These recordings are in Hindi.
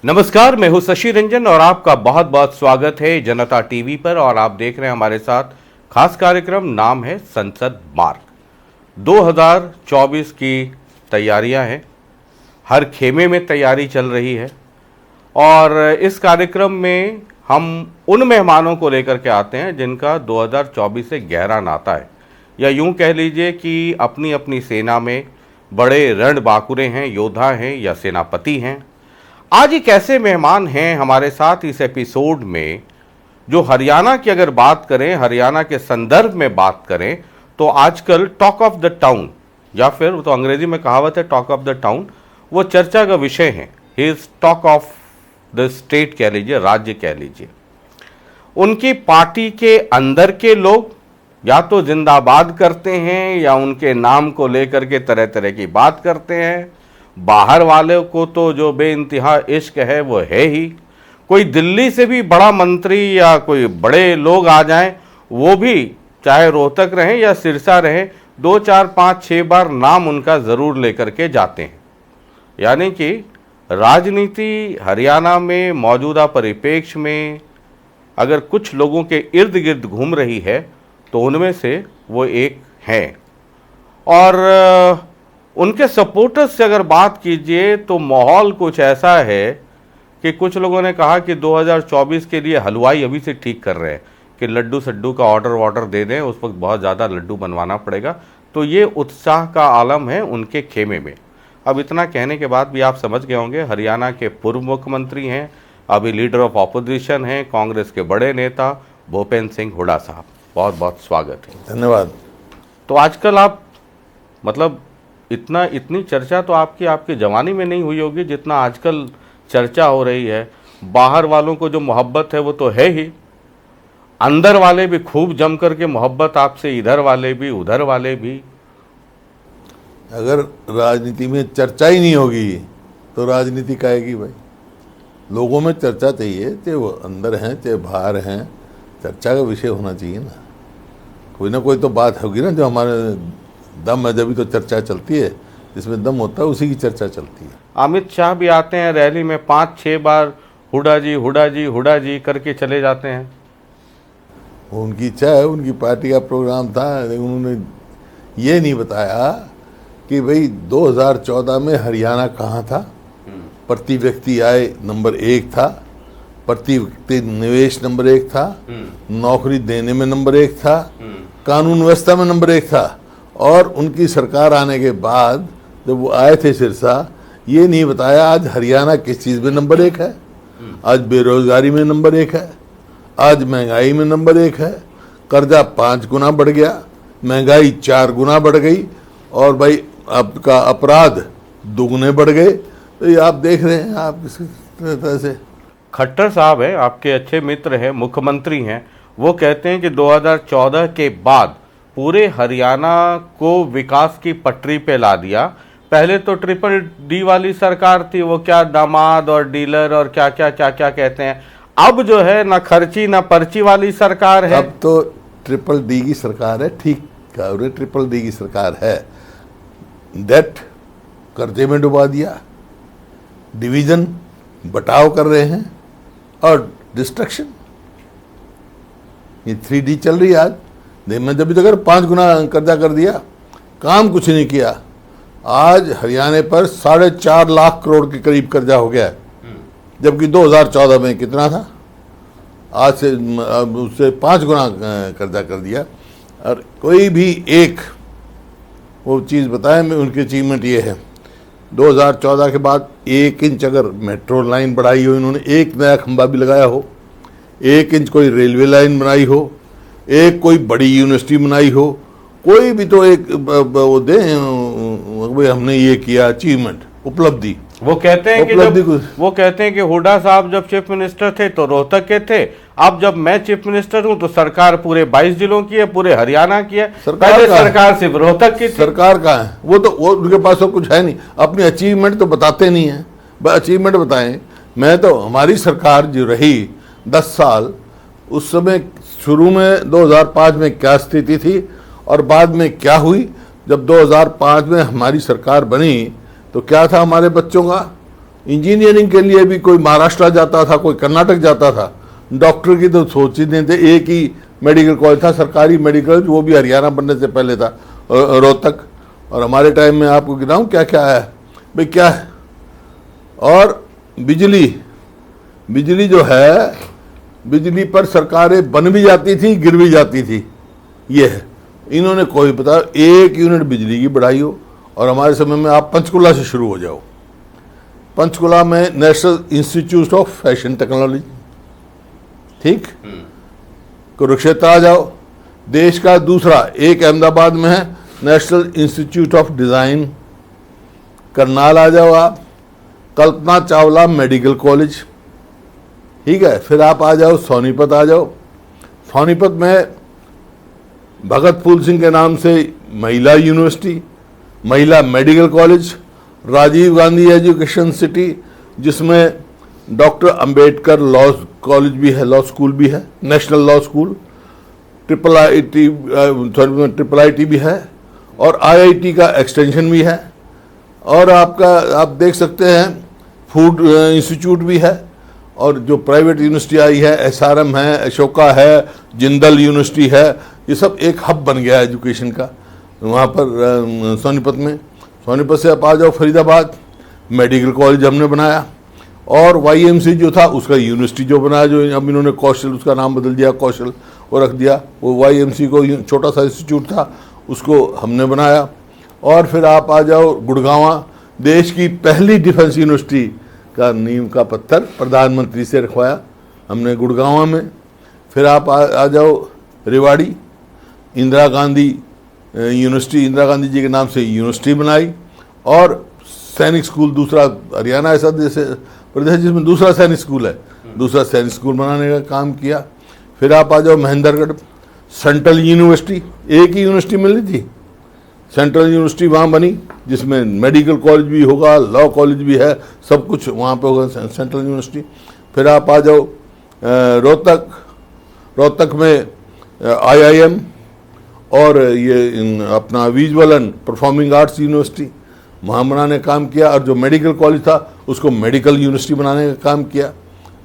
नमस्कार, मैं हूं शशि रंजन और आपका बहुत बहुत स्वागत है जनता टीवी पर। और आप देख रहे हैं हमारे साथ खास कार्यक्रम, नाम है संसद मार्ग। 2024 की तैयारियां हैं, हर खेमे में तैयारी चल रही है और इस कार्यक्रम में हम उन मेहमानों को लेकर के आते हैं जिनका 2024 से गहरा नाता है, या यूं कह लीजिए कि अपनी अपनी सेना में बड़े रणबांकुरे हैं, योद्धा हैं या सेनापति हैं। आज एक ऐसे मेहमान हैं हमारे साथ इस एपिसोड में जो हरियाणा की अगर बात करें, हरियाणा के संदर्भ में बात करें तो आजकल टॉक ऑफ द टाउन, या फिर तो अंग्रेजी में कहावत है टॉक ऑफ द टाउन, वो चर्चा का विषय है। He is talk of the state कह लीजिए, राज्य कह लीजिए। उनकी पार्टी के अंदर के लोग या तो जिंदाबाद करते हैं या उनके नाम को लेकर के तरह तरह की बात करते हैं। बाहर वाले को तो जो बेइंतहा इश्क है वो है ही। कोई दिल्ली से भी बड़ा मंत्री या कोई बड़े लोग आ जाएं, वो भी चाहे रोहतक रहें या सिरसा रहें, 2 4 5 6 बार नाम उनका ज़रूर लेकर के जाते हैं। यानी कि राजनीति हरियाणा में मौजूदा परिप्रेक्ष्य में अगर कुछ लोगों के इर्द गिर्द घूम रही है तो उनमें से वो एक हैं। और उनके सपोर्टर्स से अगर बात कीजिए तो माहौल कुछ ऐसा है कि कुछ लोगों ने कहा कि 2024 के लिए हलवाई अभी से ठीक कर रहे हैं कि लड्डू सड्डू का ऑर्डर दे दें, उस वक्त बहुत ज़्यादा लड्डू बनवाना पड़ेगा। तो ये उत्साह का आलम है उनके खेमे में। अब इतना कहने के बाद भी आप समझ गए होंगे, हरियाणा के पूर्व मुख्यमंत्री हैं, अभी लीडर ऑफ ऑपोजिशन हैं, कांग्रेस के बड़े नेता भूपेंद्र सिंह हुड्डा साहब, बहुत बहुत स्वागत है। धन्यवाद। तो आजकल आप मतलब इतनी चर्चा तो आपकी जवानी में नहीं हुई होगी जितना आजकल चर्चा हो रही है। बाहर वालों को जो मोहब्बत है वो तो है ही, अंदर वाले भी खूब जम करके मोहब्बत आपसे, इधर वाले भी उधर वाले भी। अगर राजनीति में चर्चा ही नहीं होगी तो राजनीति काहेगी भाई। लोगों में चर्चा चाहिए, चाहे वो अंदर हैं चाहे बाहर हैं, चर्चा का विषय होना चाहिए ना कोई तो बात होगी ना जो हमारे दम है, जब तो चर्चा चलती है, जिसमें दम होता है उसी की चर्चा चलती है। अमित शाह भी आते हैं रैली में, 5-6 बार हुड्डा जी हुड्डा जी हुड्डा जी करके चले जाते हैं। उनकी इच्छा है, उनकी पार्टी का प्रोग्राम था, लेकिन उन्होंने ये नहीं बताया कि भाई 2014 में हरियाणा कहाँ था। प्रति व्यक्ति आय नंबर 1 था, प्रति व्यक्ति निवेश नंबर 1 था, नौकरी देने में नंबर 1 था, कानून व्यवस्था में नंबर 1 था। और उनकी सरकार आने के बाद जब वो आए थे सिरसा, ये नहीं बताया आज हरियाणा किस चीज़ में नंबर 1 है। आज बेरोजगारी में नंबर 1 है, आज महंगाई में नंबर 1 है, कर्जा 5 गुना बढ़ गया, महंगाई 4 गुना बढ़ गई, और भाई आपका अपराध दुगने बढ़ गए। तो ये आप देख रहे हैं आप किस तरह से। खट्टर साहब है, आपके अच्छे मित्र हैं, मुख्यमंत्री हैं, वो कहते हैं कि 2014 के बाद पूरे हरियाणा को विकास की पटरी पे ला दिया। पहले तो ट्रिपल डी वाली सरकार थी, वो क्या दामाद और डीलर और क्या क्या क्या क्या कहते हैं। अब जो है ना खर्ची ना पर्ची वाली सरकार है। अब तो ट्रिपल डी की सरकार है, ठीक है, ट्रिपल डी की सरकार है। डेट कर्जे में डुबा दिया, डिवीजन बटाव कर रहे हैं और डिस्ट्रक्शन, ये 3D चल रही है। आज में जब तक 5 गुना कर्जा कर दिया, काम कुछ नहीं किया। आज हरियाणा पर 4.5 लाख करोड़ के करीब कर्जा हो गया है, जबकि 2014 में कितना था। आज से उससे 5 गुना कर्जा कर दिया। और कोई भी एक वो चीज़ बताएं, मैं उनकी अचीवमेंट ये है, 2014 के बाद 1 इंच अगर मेट्रो लाइन बढ़ाई हो इन्होंने, एक नया खंभा भी लगाया हो, 1 इंच कोई रेलवे लाइन बनाई हो, एक कोई बड़ी यूनिवर्सिटी बनाई हो, कोई भी तो एक वो दे भाई हमने ये किया, अचीवमेंट, उपलब्धि। वो कहते हैं कि हुड्डा साहब जब चीफ मिनिस्टर थे तो रोहतक के थे, अब जब मैं चीफ मिनिस्टर हूं तो सरकार पूरे 22 जिलों की है, पूरे हरियाणा की है। सरकार सिर्फ रोहतक की। सरकार कहाँ है? वो उनके पास तो कुछ है नहीं, अपनी अचीवमेंट तो बताते नहीं है। अचीवमेंट बताएं। मैं तो हमारी सरकार जो रही 10 साल, उस समय शुरू में 2005 में क्या स्थिति थी और बाद में क्या हुई। जब 2005 में हमारी सरकार बनी तो क्या था हमारे बच्चों का? इंजीनियरिंग के लिए भी कोई महाराष्ट्र जाता था, कोई कर्नाटक जाता था। डॉक्टर की तो सोच ही नहीं थे। एक ही मेडिकल कॉलेज था, सरकारी मेडिकल, वो भी हरियाणा बनने से पहले था, रोहतक। और हमारे टाइम में आपको गिनाऊं क्या क्या है भाई, क्या है। और बिजली जो है, बिजली पर सरकारें बन भी जाती थी, गिर भी जाती थी। ये है, इन्होंने कोई पता 1 यूनिट बिजली की बढ़ाई हो। और हमारे समय में आप पंचकुला से शुरू हो जाओ। पंचकुला में national Institute of fashion technology, ठीक, कुरुक्षेत्र आ जाओ। देश का दूसरा एक अहमदाबाद में है, National Institute of Design. Karnal आ जाओ आप, कल्पना चावला मेडिकल कॉलेज, ठीक है। फिर आप आ जाओ सोनीपत आ जाओ। सोनीपत में भगत फूल सिंह के नाम से महिला यूनिवर्सिटी, महिला medical college, Rajiv Gandhi education city, जिसमें डॉक्टर अंबेडकर लॉ कॉलेज भी है, लॉ स्कूल भी है, national law school, triple IT भी है, और आईआईटी का एक्सटेंशन भी है। और आप देख सकते हैं फूड इंस्टीट्यूट भी है। और जो प्राइवेट यूनिवर्सिटी आई है, एसआरएम है, अशोका है, जिंदल यूनिवर्सिटी है, ये सब एक हब बन गया है एजुकेशन का वहाँ पर सोनीपत में। सोनीपत से आप आ जाओ फरीदाबाद, मेडिकल कॉलेज हमने बनाया। और वाईएमसी जो था उसका यूनिवर्सिटी जो बनाया, जो अब इन्होंने कौशल, उसका नाम बदल दिया, कौशल वो रख दिया। वो वाईएमसी को छोटा सा इंस्टीट्यूट था, उसको हमने बनाया। और फिर आप आ जाओ गुड़गांव, देश की पहली डिफेंस यूनिवर्सिटी का नींव का पत्थर प्रधानमंत्री से रखवाया हमने गुड़गांव में। फिर आप आ जाओ रेवाड़ी, इंदिरा गांधी यूनिवर्सिटी, इंदिरा गांधी जी के नाम से यूनिवर्सिटी बनाई। और सैनिक स्कूल, दूसरा हरियाणा ऐसा प्रदेश जिसमें दूसरा सैनिक स्कूल है, दूसरा सैनिक स्कूल बनाने का काम किया। फिर आप आ जाओ महेंद्रगढ़, सेंट्रल यूनिवर्सिटी, एक ही यूनिवर्सिटी मिल रही थी, सेंट्रल यूनिवर्सिटी वहाँ बनी, जिसमें मेडिकल कॉलेज भी होगा, लॉ कॉलेज भी है, सब कुछ वहाँ पे होगा, सेंट्रल यूनिवर्सिटी। फिर आप आ जाओ रोहतक में आईआईएम, और ये अपना visual and performing arts university वहाँ बनाने का काम किया। और जो मेडिकल कॉलेज था उसको मेडिकल यूनिवर्सिटी बनाने का काम किया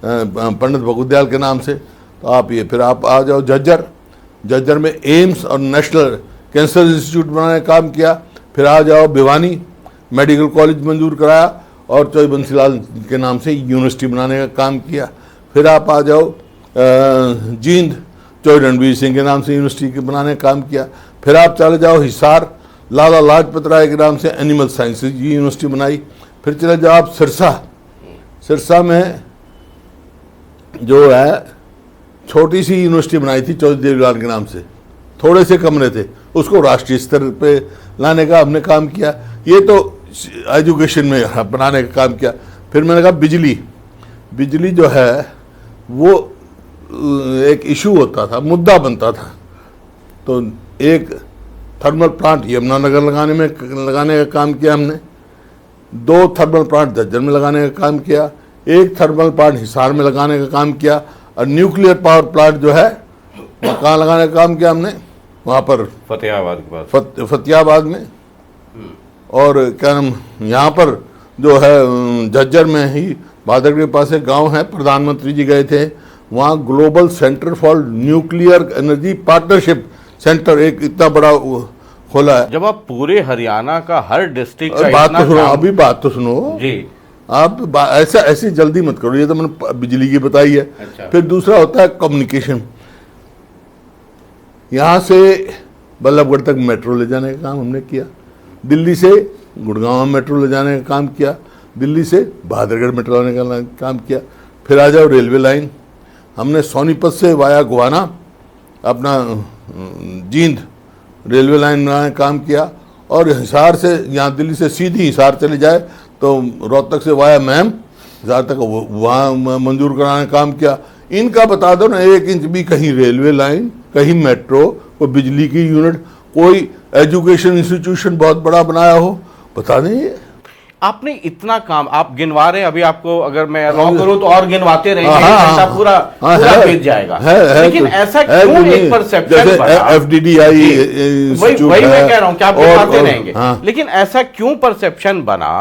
पंडित भगवदयाल के नाम से। तो आप ये, फिर आप आ जाओ झज्जर में एम्स और नेशनल कैंसर इंस्टीट्यूट बनाने का काम किया। फिर आ जाओ भिवानी, मेडिकल कॉलेज मंजूर कराया और चौधरी बंसीलाल के नाम से यूनिवर्सिटी बनाने का काम किया। फिर आप आ जाओ जींद, चौधरी रणवीर सिंह के नाम से यूनिवर्सिटी बनाने का काम किया। फिर आप चले जाओ हिसार, लाला लाजपत राय के नाम से एनिमल साइंसेज की यूनिवर्सिटी बनाई। फिर चले जाओ आप सिरसा में जो है छोटी सी यूनिवर्सिटी बनाई थी चौधरी देवीलाल के नाम से, थोड़े से कमरे थे, उसको राष्ट्रीय स्तर पे लाने का हमने काम किया। ये तो एजुकेशन में बनाने का काम किया। फिर मैंने कहा बिजली जो है वो एक इशू होता था, मुद्दा बनता था। तो एक थर्मल प्लांट यमुनानगर लगाने का काम किया हमने, 2 थर्मल प्लांट झज्जर में लगाने का काम किया, 1 थर्मल प्लांट हिसार में लगाने का काम किया, और न्यूक्लियर पावर प्लांट जो है वो कहाँ लगाने का काम किया हमने, वहाँ पर फतेहाबाद के पास, फतेहाबाद में। और क्या नाम, यहाँ पर जो है झज्जर में ही बादरगढ़ के पास एक गाँव है, प्रधानमंत्री जी गए थे वहाँ, global centre for nuclear energy partnership centre एक इतना बड़ा खोला है। जब आप पूरे हरियाणा का हर डिस्ट्रिक्ट का बात तो सुनो, अभी बात तो सुनो जी, आप ऐसी जल्दी मत करो, ये तो मैंने बिजली की बताई है। अच्छा। फिर दूसरा होता है कम्युनिकेशन। यहाँ से बल्लभगढ़ तक मेट्रो ले जाने का काम हमने किया, दिल्ली से गुड़गांव मेट्रो ले जाने का काम किया, दिल्ली से बहादुरगढ़ मेट्रो लाने का काम किया। फिर आ जाओ रेलवे लाइन, हमने सोनीपत से वाया गोहाना अपना जींद रेलवे लाइन बनाने का काम किया। और हिसार से, यहाँ दिल्ली से सीधी हिसार चले जाए तो रोहतक से वाया महम हिसार तक वहाँ मंजूर कराने का काम किया। इनका बता दो ना, 1 इंच भी कहीं रेलवे लाइन, कहीं मेट्रो, कोई बिजली की यूनिट, कोई एजुकेशन इंस्टीट्यूशन बहुत बड़ा बनाया हो, बता नहीं। आपने इतना काम आप गिनवा रहे हैं, अभी आपको अगर मैं अलाउ करूं तो और गिनवाते रहेंगे, हाँ, पूरा बीत जाएगा। लेकिन तो, ऐसा क्यों एक परसेप्शन बना, FDDI वही मैं कह रहा हूं कि आप गिनवाते रहेंगे, लेकिन ऐसा क्यों परसेप्शन बना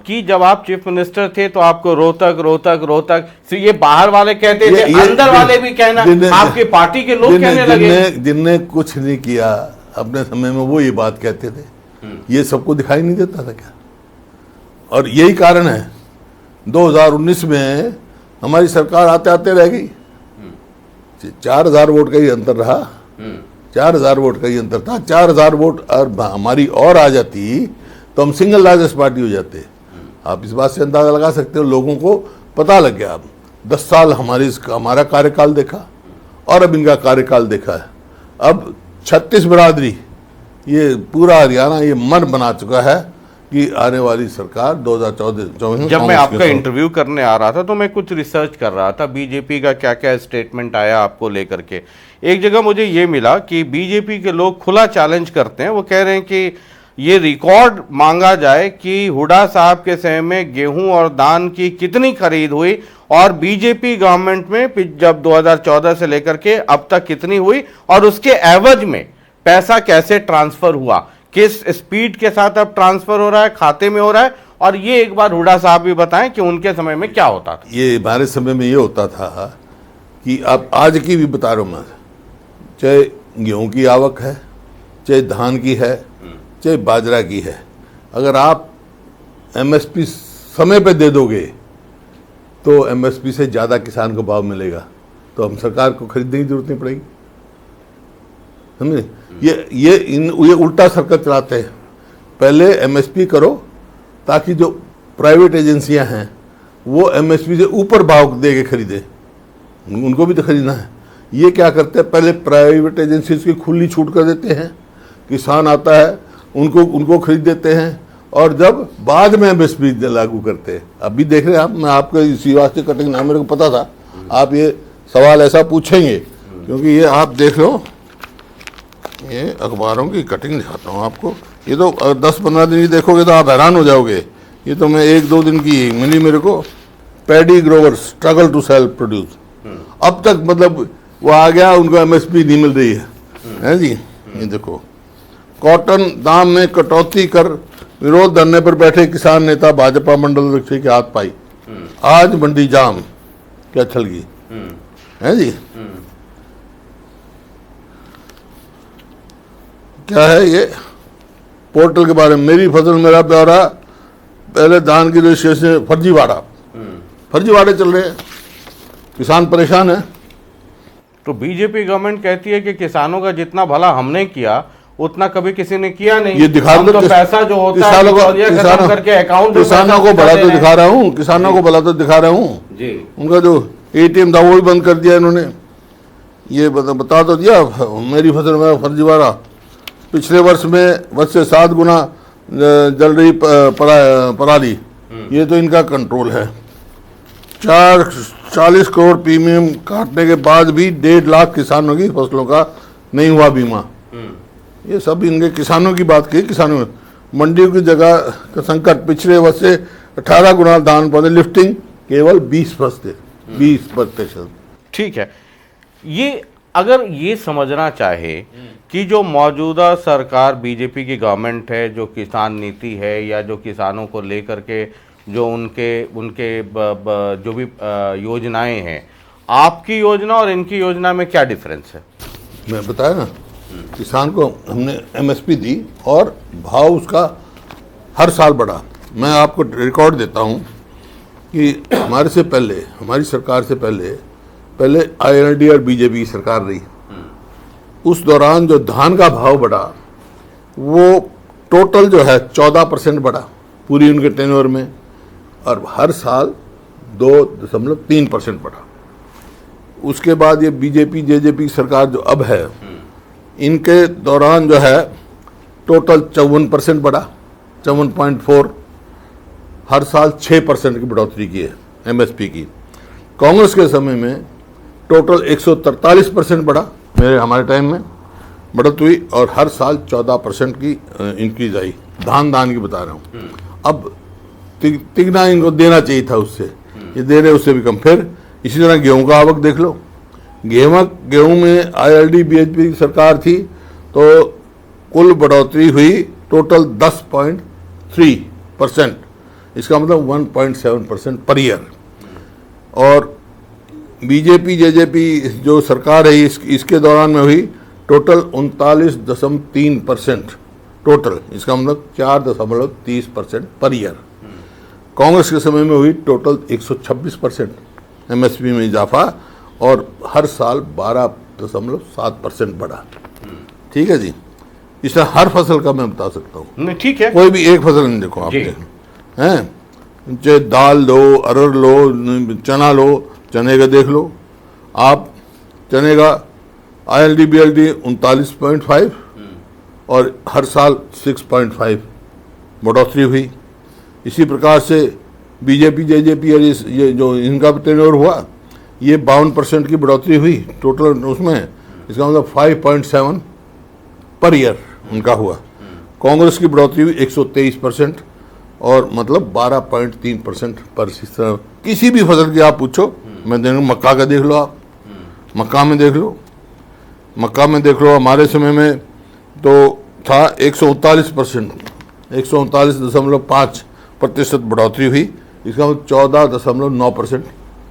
कि जब आप चीफ मिनिस्टर थे तो आपको रोहतक रोहतक रोहतक, तो ये बाहर वाले कहते थे, अंदर वाले भी कहना, आपकी पार्टी के लोग कहने लगे। जिनने कुछ नहीं किया अपने समय में वो ये बात कहते थे, ये सबको दिखाई नहीं देता था क्या? और यही कारण है 2019 में हमारी सरकार आते आते रह गई। 4000 वोट का ही अंतर रहा, 4000 वोट का ही अंतर था। 4000 वोट और हमारी और आ जाती तो हम सिंगल लार्जेस्ट पार्टी हो जाते। आप इस बात से अंदाजा लगा सकते हो, लोगों को पता लग गया। अब 10 साल हमारा कार्यकाल देखा और अब इनका कार्यकाल देखा है। अब 36 बिरादरी, ये पूरा हरियाणा ये मन बना चुका है कि आने वाली सरकार 2024 में। जब मैं आपका इंटरव्यू करने आ रहा था तो मैं कुछ रिसर्च कर रहा था, बीजेपी का क्या क्या स्टेटमेंट आया आपको लेकर के। एक जगह मुझे ये मिला कि बीजेपी के लोग खुला चैलेंज करते हैं, वो कह रहे हैं कि ये रिकॉर्ड मांगा जाए कि हुड्डा साहब के समय में गेहूं और धान की कितनी खरीद हुई और बीजेपी गवर्नमेंट में जब 2014 से लेकर के अब तक कितनी हुई और उसके एवज में पैसा कैसे ट्रांसफर हुआ, किस स्पीड के साथ अब ट्रांसफर हो रहा है, खाते में हो रहा है। और ये एक बार हुड्डा साहब भी बताएं कि उनके समय में क्या होता था। ये हमारे समय में ये होता था कि अब आज की भी बता रहा हूं मैं, चाहे गेहूं की आवक है, चाहे धान की है, चाहे बाजरा की है, अगर आप एमएसपी समय पे दे दोगे तो एमएसपी से ज़्यादा किसान को भाव मिलेगा, तो हम सरकार को खरीदने की जरूरत नहीं पड़ेगी। समझे? ये उल्टा सर्कल चलाते हैं। पहले एमएसपी करो ताकि जो प्राइवेट एजेंसियां हैं वो एमएसपी से ऊपर भाव दे के खरीदे, उनको भी तो खरीदना है। ये क्या करते हैं, पहले प्राइवेट एजेंसी की खुली छूट कर देते हैं, किसान आता है उनको खरीद देते हैं, और जब बाद में एमएसपी लागू करते हैं। अभी देख रहे हैं आप, मैं आपको इसी वास्ते कटिंग ना, मेरे को पता था आप ये सवाल ऐसा पूछेंगे, क्योंकि ये आप देख लो, ये अखबारों की कटिंग दिखाता हूँ आपको। ये तो 10-15 दिन ही देखोगे तो आप हैरान हो जाओगे। ये तो मैं 1-2 दिन की मिली मेरे को। Paddy grower struggle to sell produce, अब तक मतलब वो आ गया, उनको एमएसपी नहीं मिल रही है जी। ये देखो, कॉटन दाम में कटौती कर विरोध धरने पर बैठे किसान नेता भाजपा मंडल अध्यक्ष के हाथ पाई, आज मंडी जाम, क्या छल गई है जी। क्या है ये पोर्टल के बारे में, मेरी फसल मेरा ब्यौरा, पहले धान की रजिस्ट्रेशन, फर्जीवाड़े चल रहे हैं, किसान परेशान है। तो बीजेपी गवर्नमेंट कहती है कि किसानों का जितना भला हमने किया उतना कभी किसी ने किया नहीं। ये दिखा दो, तो पैसा जो होता है खत्म करके अकाउंट, किसानों को भला तो दिखा रहा हूँ, किसानों को भला तो दिखा रहा हूँ जी। उनका जो एटीएम था वो भी बंद कर दिया इन्होंने। ये बता तो दिया, मेरी फसल में फर्जीवाड़ा, पिछले वर्ष से 7 गुना जल रही पराली, ये तो इनका कंट्रोल है। 40 करोड़ प्रीमियम काटने के बाद भी 1.5 लाख किसानों की फसलों का नहीं हुआ बीमा। ये सब इनके किसानों की बात की। किसानों में मंडियों की जगह का संकट, पिछले वर्ष से 18 गुना धान पौधे लिफ्टिंग केवल 20%। ठीक है, ये अगर ये समझना चाहे कि जो मौजूदा सरकार बीजेपी की गवर्नमेंट है, जो किसान नीति है या जो किसानों को लेकर के जो उनके जो भी योजनाएं हैं, आपकी योजना और इनकी योजना में क्या डिफरेंस है? मैं बताया ना, किसान को हमने एमएसपी दी और भाव उसका हर साल बढ़ा। मैं आपको रिकॉर्ड देता हूं कि हमारे से पहले, हमारी सरकार से पहले आईएनएलडी और बीजेपी की सरकार रही, उस दौरान जो धान का भाव बढ़ा वो टोटल जो है 14% बढ़ा पूरी उनके टेन्योर में, और हर साल 2.3% बढ़ा। उसके बाद ये बीजेपी जेजेपी सरकार जो अब है, इनके दौरान जो है टोटल 54% बढ़ा, 54.4, हर साल 6% की बढ़ोतरी की है एमएसपी की। कांग्रेस के समय में टोटल 143% बढ़ा, हमारे टाइम में बढ़त हुई, और हर साल 14% की इंक्रीज आई। धान की बता रहा हूँ। अब तिगना इनको देना चाहिए था उससे, ये दे रहे उससे भी कम। फिर इसी तरह गेहूं का आवक देख लो, गेहूं में आईएलडी बीजेपी की सरकार थी तो कुल बढ़ोतरी हुई टोटल 10.3%, इसका मतलब 1.7% पर ईयर। और बीजेपी जेजेपी जो सरकार है इसके दौरान में हुई टोटल 39.3% टोटल, इसका मतलब 4.30% पर ईयर। कांग्रेस के समय में हुई टोटल 126% एमएसपी में इजाफा और हर साल 12.7% बढ़ा। ठीक है जी, इसमें हर फसल का मैं बता सकता हूँ। नहीं ठीक है, कोई भी एक फसल नहीं, देखो आप हैं, चाहे दाल लो, अरहर लो, चना लो, चने का देख लो आप, चने का ILD BLD 39.5 और हर साल 6.5 बढ़ोतरी हुई। इसी प्रकार से बीजेपी जेजेपी और ये जो इनका टेन्योर हुआ, ये 52% की बढ़ोतरी हुई टोटल उसमें, इसका मतलब 5.7 पर ईयर उनका हुआ। कांग्रेस की बढ़ोतरी हुई 123% और मतलब 12.3% पर। इस तरह किसी भी फसल की आप पूछो, मैं देखूँ मक्का का देख लो आप, मक्का में देख लो, मक्का में देख लो, हमारे समय में तो था 139%, 139.5% बढ़ोतरी हुई, इसका मतलब 14.9%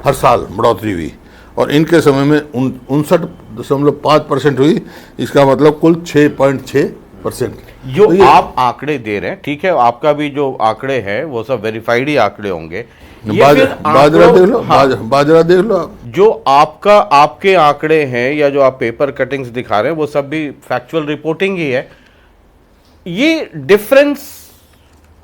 हर साल बढ़ोतरी हुई। और इनके समय में 59.5% हुई, इसका मतलब कुल 6.6%। जो तो आप आंकड़े दे रहे हैं, ठीक है, आपका भी जो आंकड़े हैं वो सब वेरीफाइड ही आंकड़े होंगे। बाजरा देख लो, हाँ, बाजरा देख लो आप। जो आपके आंकड़े हैं या जो आप पेपर कटिंग्स दिखा रहे हैं वो सब भी फैक्चुअल रिपोर्टिंग ही है। ये डिफरेंस,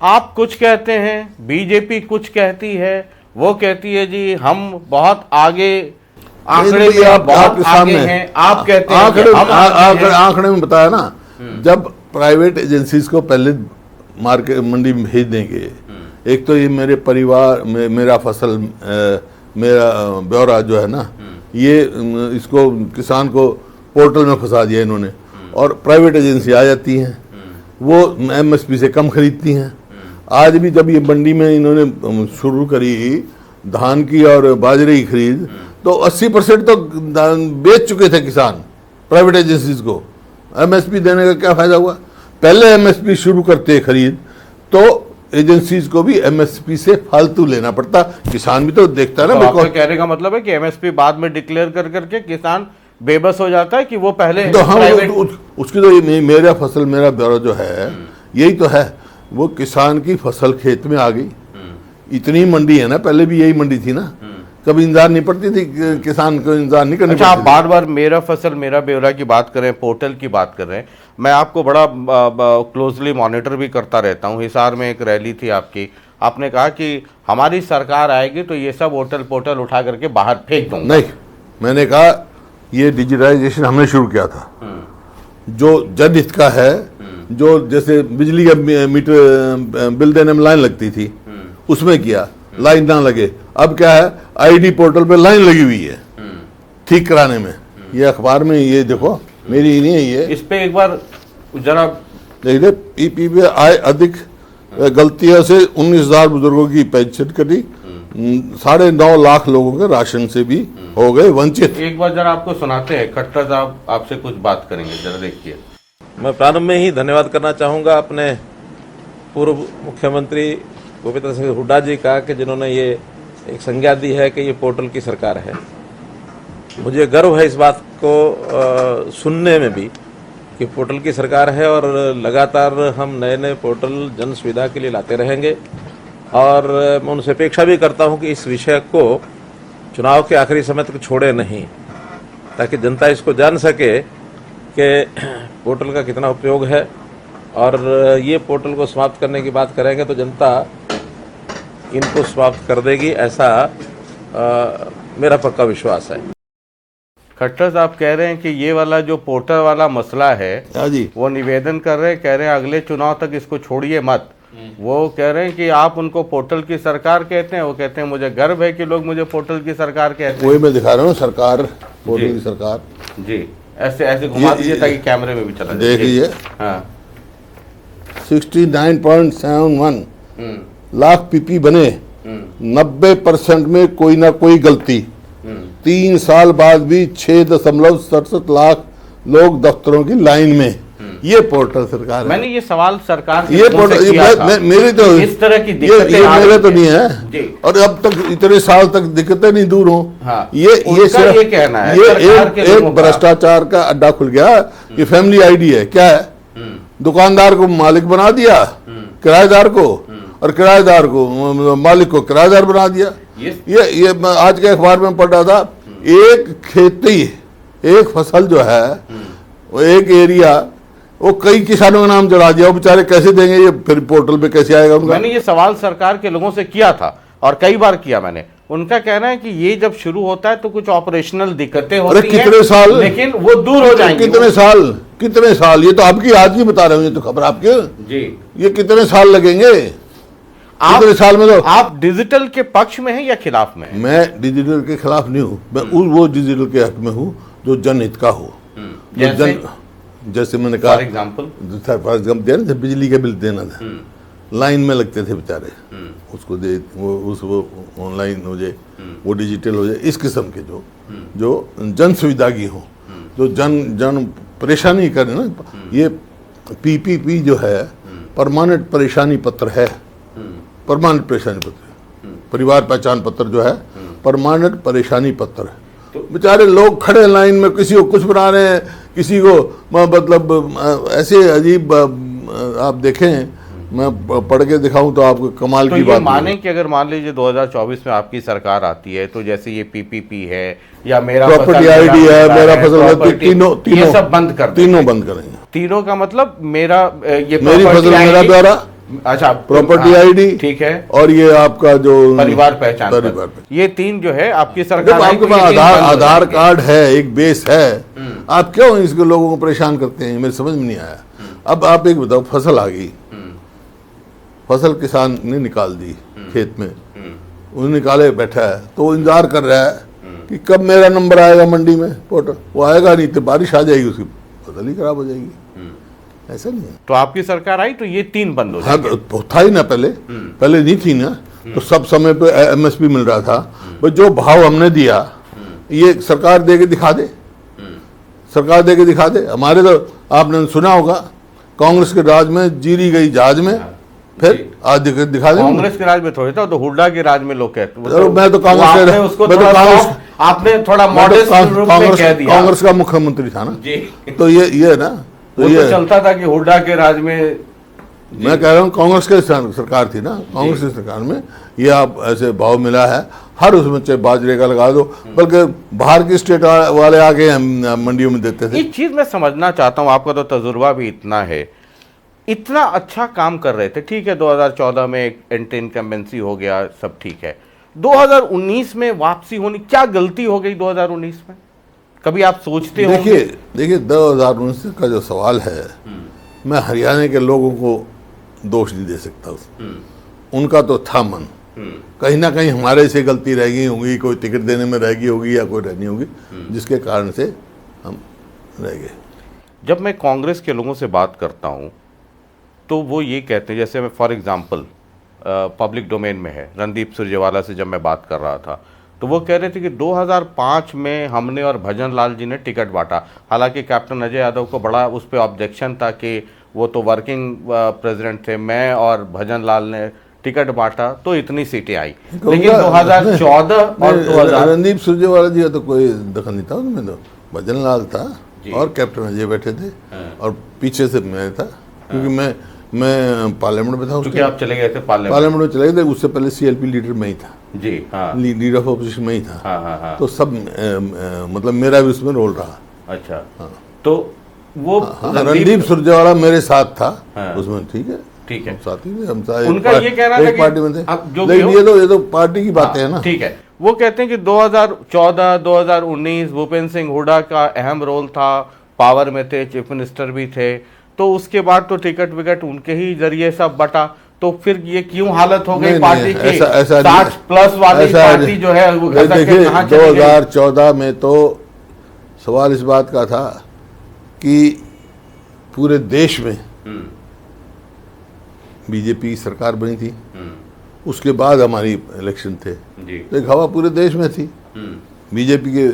आप कुछ कहते हैं, बीजेपी कुछ कहती है, वो कहती है जी हम बहुत आगे, आंकड़े में आप बहुत आगे हैं, आप कहते हैं आंकड़े में बताया ना, जब प्राइवेट एजेंसीज को पहले मार्केट मंडी में भेज देंगे, एक तो ये मेरे परिवार में मेरा फसल मेरा ब्यौरा जो है ना, ये इसको किसान को पोर्टल में फंसा दिया इन्होंने, और प्राइवेट एजेंसी आ जाती हैं, वो एमएसपी से कम खरीदती हैं। आज भी जब ये मंडी में इन्होंने शुरू करी धान की और बाजरे की खरीद, तो 80% तो बेच चुके थे किसान प्राइवेट एजेंसीज को। एमएसपी देने का क्या फायदा हुआ? पहले एमएसपी शुरू करते खरीद तो एजेंसीज को भी एमएसपी से फालतू लेना पड़ता, किसान भी तो देखता है ना। तो आपके कहने का मतलब है कि एमएसपी बाद में डिक्लेयर कर करके किसान बेबस हो जाता है कि वो पहले तो हम उसकी तो मेरा फसल मेरा ब्यौरा जो है यही तो है, वो किसान की फसल खेत में आ गई, इतनी मंडी है ना, पहले भी यही मंडी थी ना, कभी इंतजार नहीं पड़ती थी, किसान को इंतजार नहीं करनी पड़ती। आप बार बार मेरा फसल मेरा ब्यौरा की बात कर रहे हैं, पोर्टल की बात कर रहे हैं, मैं आपको बड़ा क्लोजली मॉनिटर भी करता रहता हूं। हिसार में एक रैली थी आपकी, आपने कहा कि हमारी सरकार आएगी तो ये सब होटल पोर्टल उठा करके बाहर फेंक दूंगा। नहीं, मैंने कहा ये डिजिटाइजेशन हमने शुरू किया था, जो जनहित का है, जो जैसे बिजली का मीटर बिल देने में लाइन लगती थी, उसमें किया, लाइन ना लगे। अब क्या है, आईडी पोर्टल पे लाइन लगी हुई है ठीक कराने में। ये अखबार में ये देखो, मेरी ही नहीं है ये, इस पे एक बार जरा देखिए, पीपी पे आय अधिक गलतियों से 19,000 बुजुर्गों की पेंशन कटी, 9.5 लाख लोगों के राशन से भी हो गए वंचित। एक बार जरा आपको सुनाते हैं, खट्टर साहब आपसे कुछ बात करेंगे, जरा देखिए। मैं प्रारंभ में ही धन्यवाद करना चाहूँगा अपने पूर्व मुख्यमंत्री भूपेंद्र सिंह हुड्डा जी का, कि जिन्होंने ये एक संज्ञा दी है कि ये पोर्टल की सरकार है। मुझे गर्व है इस बात को सुनने में भी कि पोर्टल की सरकार है, और लगातार हम नए नए पोर्टल जन सुविधा के लिए लाते रहेंगे। और मैं उनसे अपेक्षा भी करता हूं कि इस विषय को चुनाव के आखिरी समय तक छोड़े नहीं, ताकि जनता इसको जान सके कि पोर्टल का कितना उपयोग है। और ये पोर्टल को समाप्त करने की बात करेंगे तो जनता इनको समाप्त कर देगी, ऐसा मेरा पक्का विश्वास है। खट्टर साहब कह रहे हैं कि ये वाला जो पोर्टल वाला मसला है, जी, वो निवेदन कर रहे हैं, कह रहे हैं अगले चुनाव तक इसको छोड़िए मत। वो कह रहे हैं कि आप उनको पोर्टल की सरकार कहते हैं, वो कहते हैं मुझे गर्व है कि लोग मुझे पोर्टल की सरकार कहते हैं। वही मैं दिखा रहा हूँ, सरकार, पोर्टल की सरकार जी, ऐसे ऐसे घुमा दीजिए ताकि कैमरे में भी चला जाए। देखिए, हाँ, 69.71 लाख पीपी बने, 90% में कोई ना कोई गलती। 3 साल बाद भी 6.67 लाख लोग दफ्तरों की लाइन में। ये पोर्टल सरकार है। मैंने ये सवाल सरकार से ये तुमसे पोर्टल किया था। मेरी तो इस तरह की ये दिक्कतें आ मेरे रही तो हैं। नहीं है जी। और अब तक इतने साल तक दिक्कतें नहीं दूर हो। हाँ, ये उनका सिर्फ ये कहना है, ये सरकार के लोगों एक का। भ्रष्टाचार का अड्डा खुल गया। ये फैमिली आईडी है, क्या है? दुकानदार को मालिक बना दिया, किराएदार को, और किराएदार को मालिक को किराएदार बना दिया। ये मैं आज के अखबार में पढ़ रहा था, एक खेती, एक फसल जो है वो एक एरिया, वो कई किसानों का नाम चढ़ा दिया। वो बेचारे कैसे देंगे? ये फिर पोर्टल पे कैसे आएगा उनका? मैंने ये सवाल सरकार के लोगों से किया था और कई बार किया मैंने। उनका कहना है कि ये जब शुरू होता है तो कुछ ऑपरेशनल दिक्कतें होती हैं, कितने साल, लेकिन वो दूर हो जाएंगी। कितने साल? ये तो आपकी आज की बता रहे हो, ये तो खबर आपकी जी। ये कितने साल लगेंगे? कितने साल में? तो आप डिजिटल के पक्ष में हैं या खिलाफ में हैं? मैं डिजिटल के खिलाफ नहीं हूँ, मैं वो डिजिटल के हक में हूँ जो जनहित का हो। जैसे मैंने कहा, फॉर एग्जाम्पल बिजली का बिल देना था, लाइन में लगते थे बेचारे, उसको दे वो ऑनलाइन हो जाए, वो डिजिटल हो जाए। इस किस्म के जो जन सुविधा की हो, जो जन परेशानी करे ना। ये PPP जो है परमानेंट परेशानी पत्र है, परमानेंट परेशानी पत्र, परिवार पहचान पत्र जो है परमानेंट परेशानी पत्र है। बेचारे लोग खड़े लाइन में, किसी को कुछ बना रहे हैं, किसी को मतलब ऐसे अजीब। आप देखें, मैं पढ़ के दिखाऊं तो आपको कमाल की बात माने कि अगर मान लीजिए 2024 में आपकी सरकार आती है तो जैसे ये PPP है या मेरा प्रॉपर्टी आईडी है, मेरा फसल, तीनों सब बंद कर, तीनों बंद करेंगे। तीनों का मतलब मेरा ये मेरी फसल मेरा ब्यौरा, अच्छा प्रॉपर्टी आईडी, ठीक है, और ये आपका जो परिवार पहचान, ये तीन जो है आपकी सरकार। आपके पास आधार कार्ड है, एक बेस है, आप क्यों इसको लोगों को परेशान करते हैं? मेरे समझ में नहीं आया। अब आप एक बताओ, फसल आ गई, फसल किसान ने निकाल दी खेत में, वो निकाले बैठा है, तो वो इंतजार कर रहा है कि कब मेरा नंबर आएगा मंडी में पोर्टल। वो आएगा नहीं तो बारिश आ जाएगी, उसकी फसल ही खराब हो जाएगी। ऐसा नहीं है। तो आपकी सरकार आई तो ये तीन बंद हो हाँ, तो था ही ना पहले नहीं थी ना। तो सब समय पे MSP मिल रहा था। बस जो भाव हमने दिया, ये सरकार दे के दिखा दे, सरकार दे के दिखा दे। हमारे तो आपने सुना होगा, कांग्रेस के राज में जीरी गई जहाज में, फिर आज दिखा दे। कांग्रेस के राज में थोड़ी था, तो हुड्डा के राज में लोग कहते हैं। मैं तो कांग्रेस, आपने थोड़ा मॉडेस्ट रूप में कह दिया, कांग्रेस का मुख्यमंत्री था ना जी। तो ये ना, तो ये चलता था कि हुड्डा के राज में। मैं कह रहा हूँ कांग्रेस की सरकार थी ना, कांग्रेस की सरकार में ये आप ऐसे भाव मिला है। हर उसमें चाहे बाजरे का लगा दो, बल्कि बाहर की स्टेट वाले आके मंडियों में देते थे। एक चीज मैं समझना चाहता हूँ, आपका तो तजुर्बा भी इतना है, इतना अच्छा काम कर रहे थे, ठीक है 2014 में एक एंटी इनकम्बेंसी हो गया, सब ठीक है। 2019 में वापसी होनी, क्या गलती हो गई 2019 में? कभी आप सोचते हो? देखिए 2019 का जो सवाल है, मैं हरियाणा के लोगों को दोष नहीं दे सकता। उनका तो था मन, कहीं ना कहीं हमारे से गलती रह गई होगी, कोई टिकट देने में रह गई होगी या कोई रहनी होगी, जिसके कारण से हम रह गए। जब मैं कांग्रेस के लोगों से बात करता हूं तो वो ये कहते हैं, जैसे मैं फॉर एग्जांपल पब्लिक डोमेन में है, रणदीप सुरजेवाला से जब मैं बात कर रहा था तो वो कह रहे थे कि 2005 में हमने और भजन लाल जी ने टिकट बांटा। हालांकि कैप्टन अजय यादव को बड़ा उस पर ऑब्जेक्शन था कि वो तो वर्किंग प्रेसिडेंट थे, मैं और भजन लाल ने टिकट बांटा तो इतनी सीटें आई। लेकिन 2014 और 2000 रणदीप सुरजेवाला जी का तो कोई दखल नहीं था उसमें, तो भजन लाल था और कैप्टन अजय बैठे थे और पीछे से मैं था, क्योंकि मैं पार्लियामेंट में था। क्योंकि आप चले गए थे पार्लियामेंट में चले गए थे, उससे पहले CLP लीडर में ही था जी। हाँ, लीडर ऑफ ऑपोजिशन में ही था। हाँ। तो सब मतलब मेरा भी उसमें रोल रहा। अच्छा, तो वो रणदीप सुरजेवाला मेरे साथ था उसमें, ठीक है, साथी हम उनका ये कहना था कि पार्टी में थे, लेकिन ये तो पार्टी की बातें है ना। ठीक है, वो कहते हैं कि 2014 2019 भूपेंद्र सिंह हुड्डा का अहम रोल था, पावर में थे, चीफ मिनिस्टर भी थे, तो उसके बाद तो टिकट विकट उनके ही जरिए सब बटा। तो फिर ये क्यों हालत हो गई पार्टी की? 60+ वाली पार्टी जो है वो देखिए 2014 में तो सवाल इस बात का था कि पूरे देश में बीजेपी सरकार बनी थी, उसके बाद हमारी इलेक्शन थे, तो एक हवा पूरे देश में थी बीजेपी के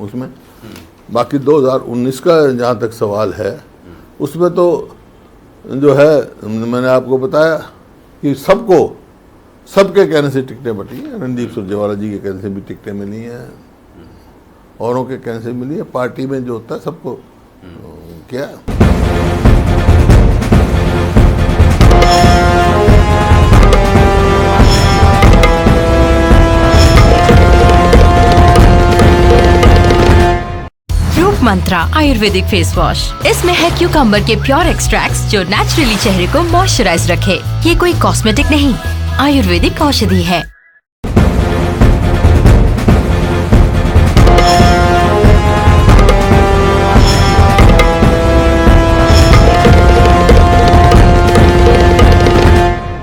उसमें। बाकी 2019 का जहाँ तक सवाल है, उसमें तो जो है मैंने आपको बताया कि सबके कहने से टिकटें बटी हैं। रणदीप सुरजेवाला जी के कहने से भी टिकटें मिली हैं, औरों के कहने से मिली है। पार्टी में जो होता है सबको क्या रूप मंत्रा आयुर्वेदिक फेस वॉश। इसमें है क्यूकम्बर के प्योर एक्सट्रैक्ट्स जो नेचुरली चेहरे को मॉइस्चराइज रखे। ये कोई कॉस्मेटिक नहीं, आयुर्वेदिक औषधि है।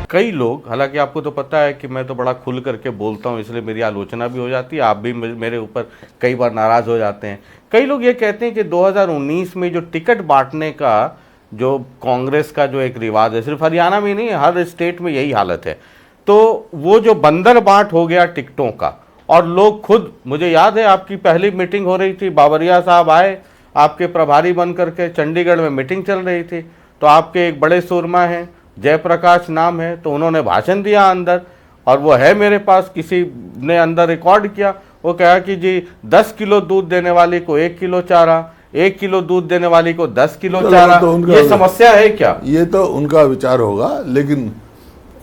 कई लोग, हालांकि आपको तो पता है कि मैं तो बड़ा खुल करके बोलता हूं, इसलिए मेरी आलोचना भी हो जाती है, आप भी मेरे ऊपर कई बार नाराज हो जाते हैं। कई लोग ये कहते हैं कि 2019 में जो टिकट बांटने का जो कांग्रेस का जो एक रिवाज है, सिर्फ हरियाणा में नहीं, हर स्टेट में यही हालत है, तो वो जो बंदर बांट हो गया टिकटों का, और लोग खुद, मुझे याद है आपकी पहली मीटिंग हो रही थी, बाबरिया साहब आए आपके प्रभारी बन करके, चंडीगढ़ में मीटिंग चल रही थी, तो आपके एक बड़े सुरमा हैं, जयप्रकाश नाम है, तो उन्होंने भाषण दिया अंदर, और वो है मेरे पास, किसी ने अंदर रिकॉर्ड किया, वो कहा कि जी 10 किलो दूध देने वाली को 1 किलो चारा, 1 किलो दूध देने वाली को 10 किलो चारा। तो ये समस्या है क्या? ये तो उनका विचार होगा, लेकिन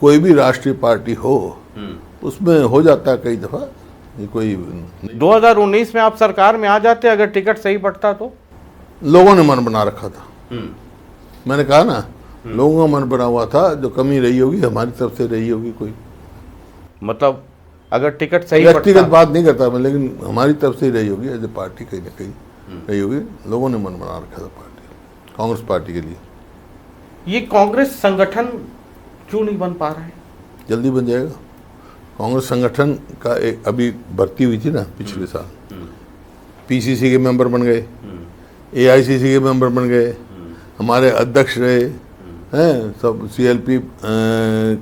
कोई भी राष्ट्रीय पार्टी हो उसमें हो जाता है कई दफा। ये कोई 2019 में आप सरकार में आ जाते अगर टिकट सही बंटता तो? लोगों ने मन बना रखा था। मैंने कहा ना, लोगों का मन बना हुआ था, जो कमी रही होगी हमारी तरफ से रही होगी कोई। मतलब अगर टिकट सही व्यक्तिगत बात नहीं करता मैं, लेकिन हमारी तरफ से ही रही होगी, एज ए पार्टी कहीं ना कहीं रही होगी। लोगों ने मन बना रखा था पार्टी, कांग्रेस पार्टी के लिए। ये कांग्रेस संगठन क्यों नहीं बन पा रहा है? जल्दी बन जाएगा। कांग्रेस संगठन का एक अभी भर्ती हुई थी ना पिछले साल, पीसीसी के मेंबर बन गए, एआईसीसी के मेंबर बन गए, हमारे अध्यक्ष रहे हैं सब, सीएलपी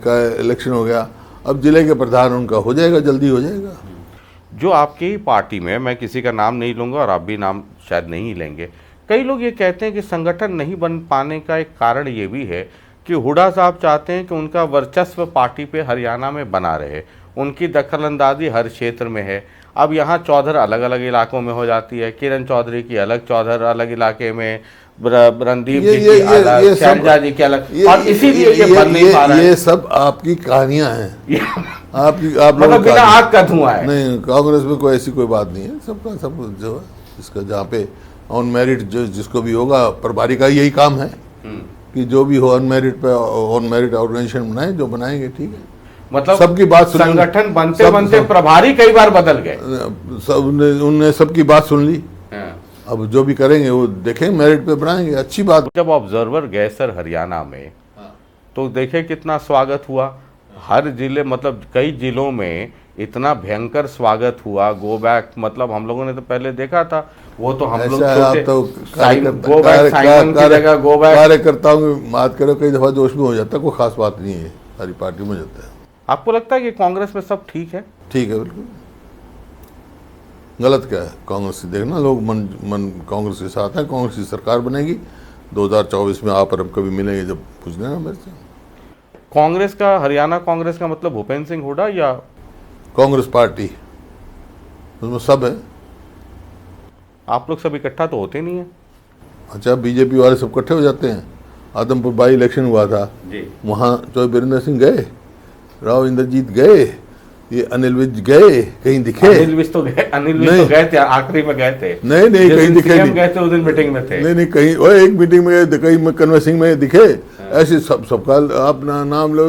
का इलेक्शन हो गया, अब जिले के प्रधान उनका हो जाएगा, जल्दी हो जाएगा। जो आपकी पार्टी में, मैं किसी का नाम नहीं लूंगा और आप भी नाम शायद नहीं लेंगे, कई लोग ये कहते हैं कि संगठन नहीं बन पाने का एक कारण ये भी है कि हुड्डा साहब चाहते हैं कि उनका वर्चस्व पार्टी पे हरियाणा में बना रहे, उनकी दखलंदाजी हर क्षेत्र में है। अब यहाँ चौधर अलग अलग इलाकों में हो जाती है, किरण चौधरी की अलग चौधर अलग इलाके में, रणदीप जी की अलग, शैलजा जी की अलग, और इसीलिए ये बन नहीं पा रहा है। ये सब आपकी कहानियां हैं, आप मतलब बिना आग का धुआं है। नहीं, कांग्रेस में कोई ऐसी कोई बात नहीं है। सबका सब जो है, इसका जहाँ पे ऑन मेरिट जो जिसको भी होगा, प्रभारी का यही काम है कि जो भी हो ऑन मेरिट पे, ऑन मेरिट ऑर्गेनाइजेशन बनाए, जो बनाएंगे ठीक है। मतलब सबकी बात सुन, संगठन बनते बनते प्रभारी कई बार बदल गए, उनने सबकी बात सुन ली। अब जो भी करेंगे वो देखें, मेरिट पे बनाएंगे, अच्छी बात। जब ऑब्जर्वर गए सर हरियाणा में, तो देखे कितना स्वागत हुआ, हर जिले, मतलब कई जिलों में इतना भयंकर स्वागत हुआ। गो बैक, मतलब हम लोगों ने तो पहले देखा था, वो तो हम लोग कार्यकर्ताओं की बात करो, कई दफा जोश में हो जाता है, कोई खास बात नहीं है, सारी पार्टी में जाता है। आपको लगता है कि कांग्रेस में सब ठीक है? ठीक है, बिल्कुल। गलत क्या है? कांग्रेस से देखना, लोग मन कांग्रेस के साथ है, कांग्रेस की सरकार बनेगी 2024 में। आप और हम कभी मिलेंगे जब पूछ लेना मेरे से। कांग्रेस का, हरियाणा कांग्रेस का मतलब भूपेंद्र सिंह हुड्डा या कांग्रेस पार्टी, उसमें सब है। आप लोग सब इकट्ठा तो होते नहीं है? अच्छा, बीजेपी वाले सब इकट्ठे हो जाते हैं। आदमपुर बाई इलेक्शन हुआ था जी, वहाँ चौधरी बीरेंद्र सिंह गए, राव इंद्रजीत गए, ये अनिल विज गए, कहीं दिखे? अनिल विज तो गए थे, आखिरी में गए थे। नहीं कहीं दिखे नहीं, गए थे उस दिन मीटिंग में थे। नहीं कहीं, वो एक मीटिंग में गए, कहीं कन्वेंसिंग में दिखे। ऐसे सबका अपना नाम लो,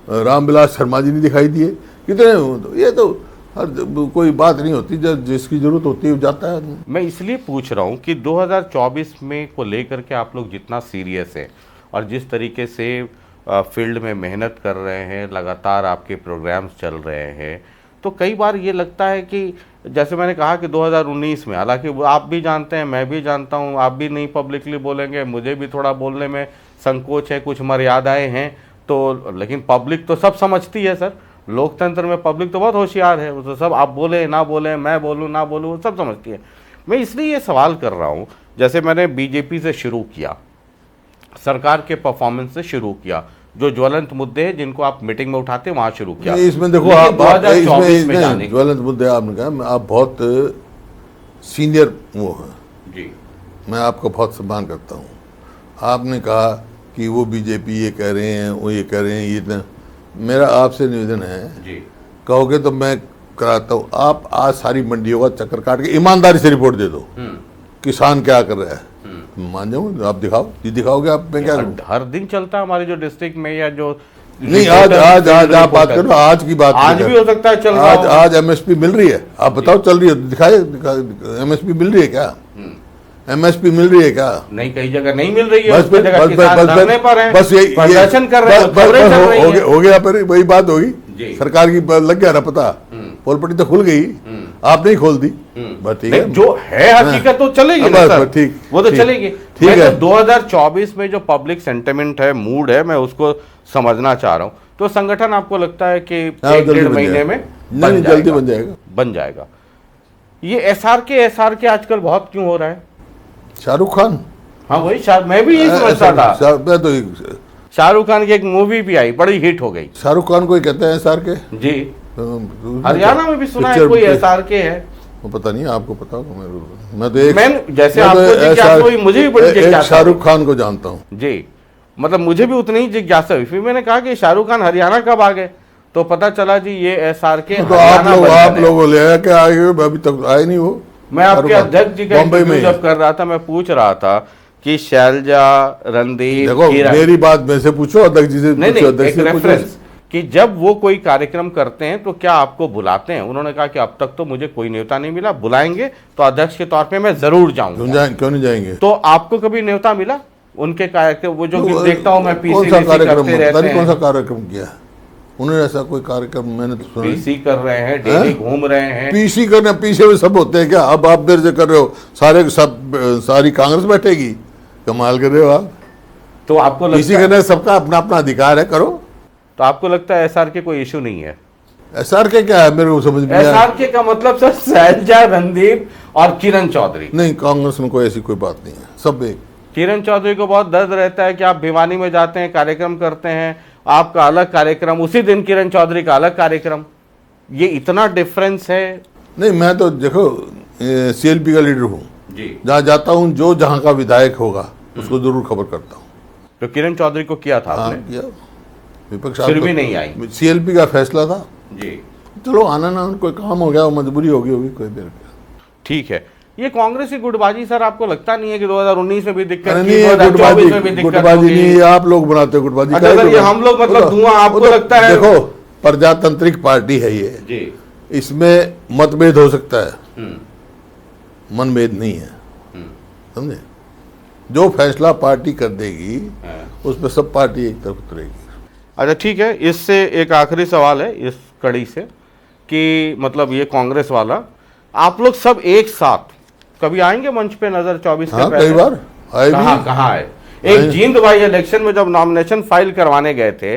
रामविलास शर्मा जी नहीं दिखाई दिए, कितने? ये तो हर कोई बात नहीं होती, जब जिसकी जरूरत होती है जाता है। मैं इसलिए पूछ रहा हूँ कि 2024 में को लेकर के आप लोग जितना सीरियस है और जिस तरीके से फील्ड में मेहनत कर रहे हैं, लगातार आपके प्रोग्राम्स चल रहे हैं, तो कई बार ये लगता है कि जैसे मैंने कहा कि 2019 में, हालांकि आप भी जानते हैं, मैं भी जानता हूँ, आप भी नहीं पब्लिकली बोलेंगे, मुझे भी थोड़ा बोलने में संकोच है, कुछ मर्यादाएं हैं, तो लेकिन पब्लिक तो सब समझती है सर। लोकतंत्र में पब्लिक तो बहुत होशियार है, वो तो सब, आप बोले ना बोले, मैं बोलूँ ना बोलूँ, वो सब समझती है। मैं इसलिए ये सवाल कर रहा हूँ, जैसे मैंने बीजेपी से शुरू किया सरकार के परफॉर्मेंस से शुरू किया, जो ज्वलंत मुद्दे हैं जिनको आप मीटिंग में उठाते हैं वहां शुरू किया। इसमें देखो लेकिन आप 2024 में इसमें जाने ज्वलंत मुद्दे आपने कहा, आप बहुत सीनियर वो हैं, जी मैं आपका बहुत सम्मान करता हूँ। आपने कहा कि वो बीजेपी ये कह रहे हैं, वो ये कह रहे हैं, ये इतना, मेरा आपसे निवेदन है, जी कहोगे तो मैं कराता हूँ। आप आज सारी मंडियों का चक्कर काट के ईमानदारी से रिपोर्ट दे दो, किसान क्या कर रहा है, मान जाऊँ, आप दिखाओ, ये दिखाओगे आप, मैं क्या करूँ? हर दिन चलता है हमारे जो डिस्ट्रिक्ट में, या जो नहीं, आज आप बात करो, आज की बात आज भी हो सकता है चल रहा हो। आज एमएसपी मिल रही है, आप बताओ चल रही है, दिखाए, एमएसपी मिल रही है क्या? एमएसपी मिल रही है क्या? नहीं, कई जगह नहीं मिल रही है, बस उसकी जगह किसान धरने पर हैं, बस यही प्रदर्शन कर रहे हैं, खबरें चल रही हैं। हो गया, पर वही बात होगी, जी। सरकार की लग गया ना पता, पोलपट्टी तो खुल गई, आप नहीं खोल दी, बस ठीक है, जो है हकीकत तो चलेगी ना बस, सर, बस, ठीक, वो तो ठीक, चलेगी। ठीक मैं है। तो 2024 में जो पब्लिक सेंटिमेंट है, मूड है, मैं उसको समझना चाह रहा हूँ। तो संगठन आपको लगता है कि हाँ, एक जल्दी डेढ़ बन महीने जाएगा। में नहीं, जल्दी बन जाएगा। ये एसआरके आजकल बहुत क्यों हो रहा है? शाहरुख खान, हाँ वही, मैं भी यही समझता था। मैं तो शाहरुख खान की एक मूवी भी आई, बड़ी हिट हो गई। शाहरुख खान को ही कहते हैं एसआर के, जी, हरियाणा में भी सुना है कोई एसआरके है, वो पता नहीं, आपको पता होगा, मैं तो एक, जैसे मैं तो आपको जिज्ञासा हुई, मुझे भी बड़ी एक जिज्ञासा शाहरुख खान को जानता हूँ जी, मतलब मुझे भी उतनी ही जिज्ञासा हुई। फिर मैंने कहा कि शाहरुख खान हरियाणा कब आ गए, तो पता चला जी ये एसआरके तो आप लोगों ले आया क्या, आए अभी तक आए नहीं वो। मैं आपके अध्यक्ष जी का बॉम्बे इंटरव्यू में जब कर रहा था, मैं पूछ रहा था कि शैलजा, रणदीप, देखो, किरण, मेरी बात में से पूछो, अध्यक्ष जी से नहीं पूछो, नहीं, अध्यक्ष एक से पूछो। रेफरेंस कि जब वो कोई कार्यक्रम करते हैं तो क्या आपको बुलाते हैं? उन्होंने कहा कि अब तक तो मुझे कोई न्योता नहीं मिला, बुलाएंगे तो अध्यक्ष के तौर पे मैं जरूर जाऊंगा। क्यों नहीं जाएंगे? तो आपको कभी न्योता मिला उनके कार्यक्रम? वो जो तो देखता हूं मैं, कौन सा पीसी कार्यक्रम, करते पता रहते नहीं कौन सा हैं, कार्यक्रम किया उन्होंने, ऐसा कोई कार्यक्रम मैंने तो सुना नहीं। पीसी कर रहे हैं, डेली घूम रहे हैं। पीसी करने पीछे में सब होते हैं क्या? अब आप देर से कर रहे हो, सारी कांग्रेस बैठेगी, कमाल कर रहे हो आप। तो आपको पीसी लगता है, करने सबका अपना अपना अधिकार है, करो। तो आपको लगता है एसआरके कोई इशू नहीं है? एसआर के क्या है मेरे को समझ में आया एसआरके का मतलब सर शैलजा, रणदीप और किरण चौधरी। नहीं, कांग्रेस में कोई ऐसी कोई बात नहीं है, सब एक। किरण चौधरी को बहुत दर्द रहता है कि आप भिवानी में जाते हैं, कार्यक्रम करते हैं, आपका अलग कार्यक्रम, उसी दिन किरण चौधरी का अलग कार्यक्रम, ये इतना डिफरेंस है। नहीं, मैं तो देखो सीएलपी का लीडर हूँ जी, जहाँ जाता हूँ, जो जहाँ का विधायक होगा उसको जरूर खबर करता हूँ। तो किरण चौधरी को किया था हाँ, आपने? किया, विपक्ष फिर भी नहीं आई। सीएलपी का फैसला था, जी, चलो आना ना, कोई काम हो गया, वो मजबूरी होगी कोई देर। ठीक है। ये कांग्रेस की गुटबाजी सर, आपको लगता नहीं है कि 2019 में भी दिक्कत नहीं, थी, 2024 में भी दिक्कत गुटबाजी होगी? नहीं, आप लोग बनाते हो गुटबाजी। अच्छा सर, ये हम लोग मतलब धुआं, आपको लगता है? देखो, प्रजातांत्रिक पार्टी है ये जी, इसमें मतभेद हो सकता है, मनभेद नहीं है, समझे? जो फैसला पार्टी कर देगी उस पर सब पार्टी एक तरफ उतरेगी। अच्छा ठीक है। इससे एक आखिरी सवाल है इस कड़ी से कि मतलब ये कांग्रेस वाला, आप लोग सब एक साथ कभी आएंगे मंच पे नजर 24 के हाँ, पहले? कई बार आए भी। कहाँ आए? एक जींद भाई इलेक्शन में जब नॉमिनेशन फाइल करवाने गए थे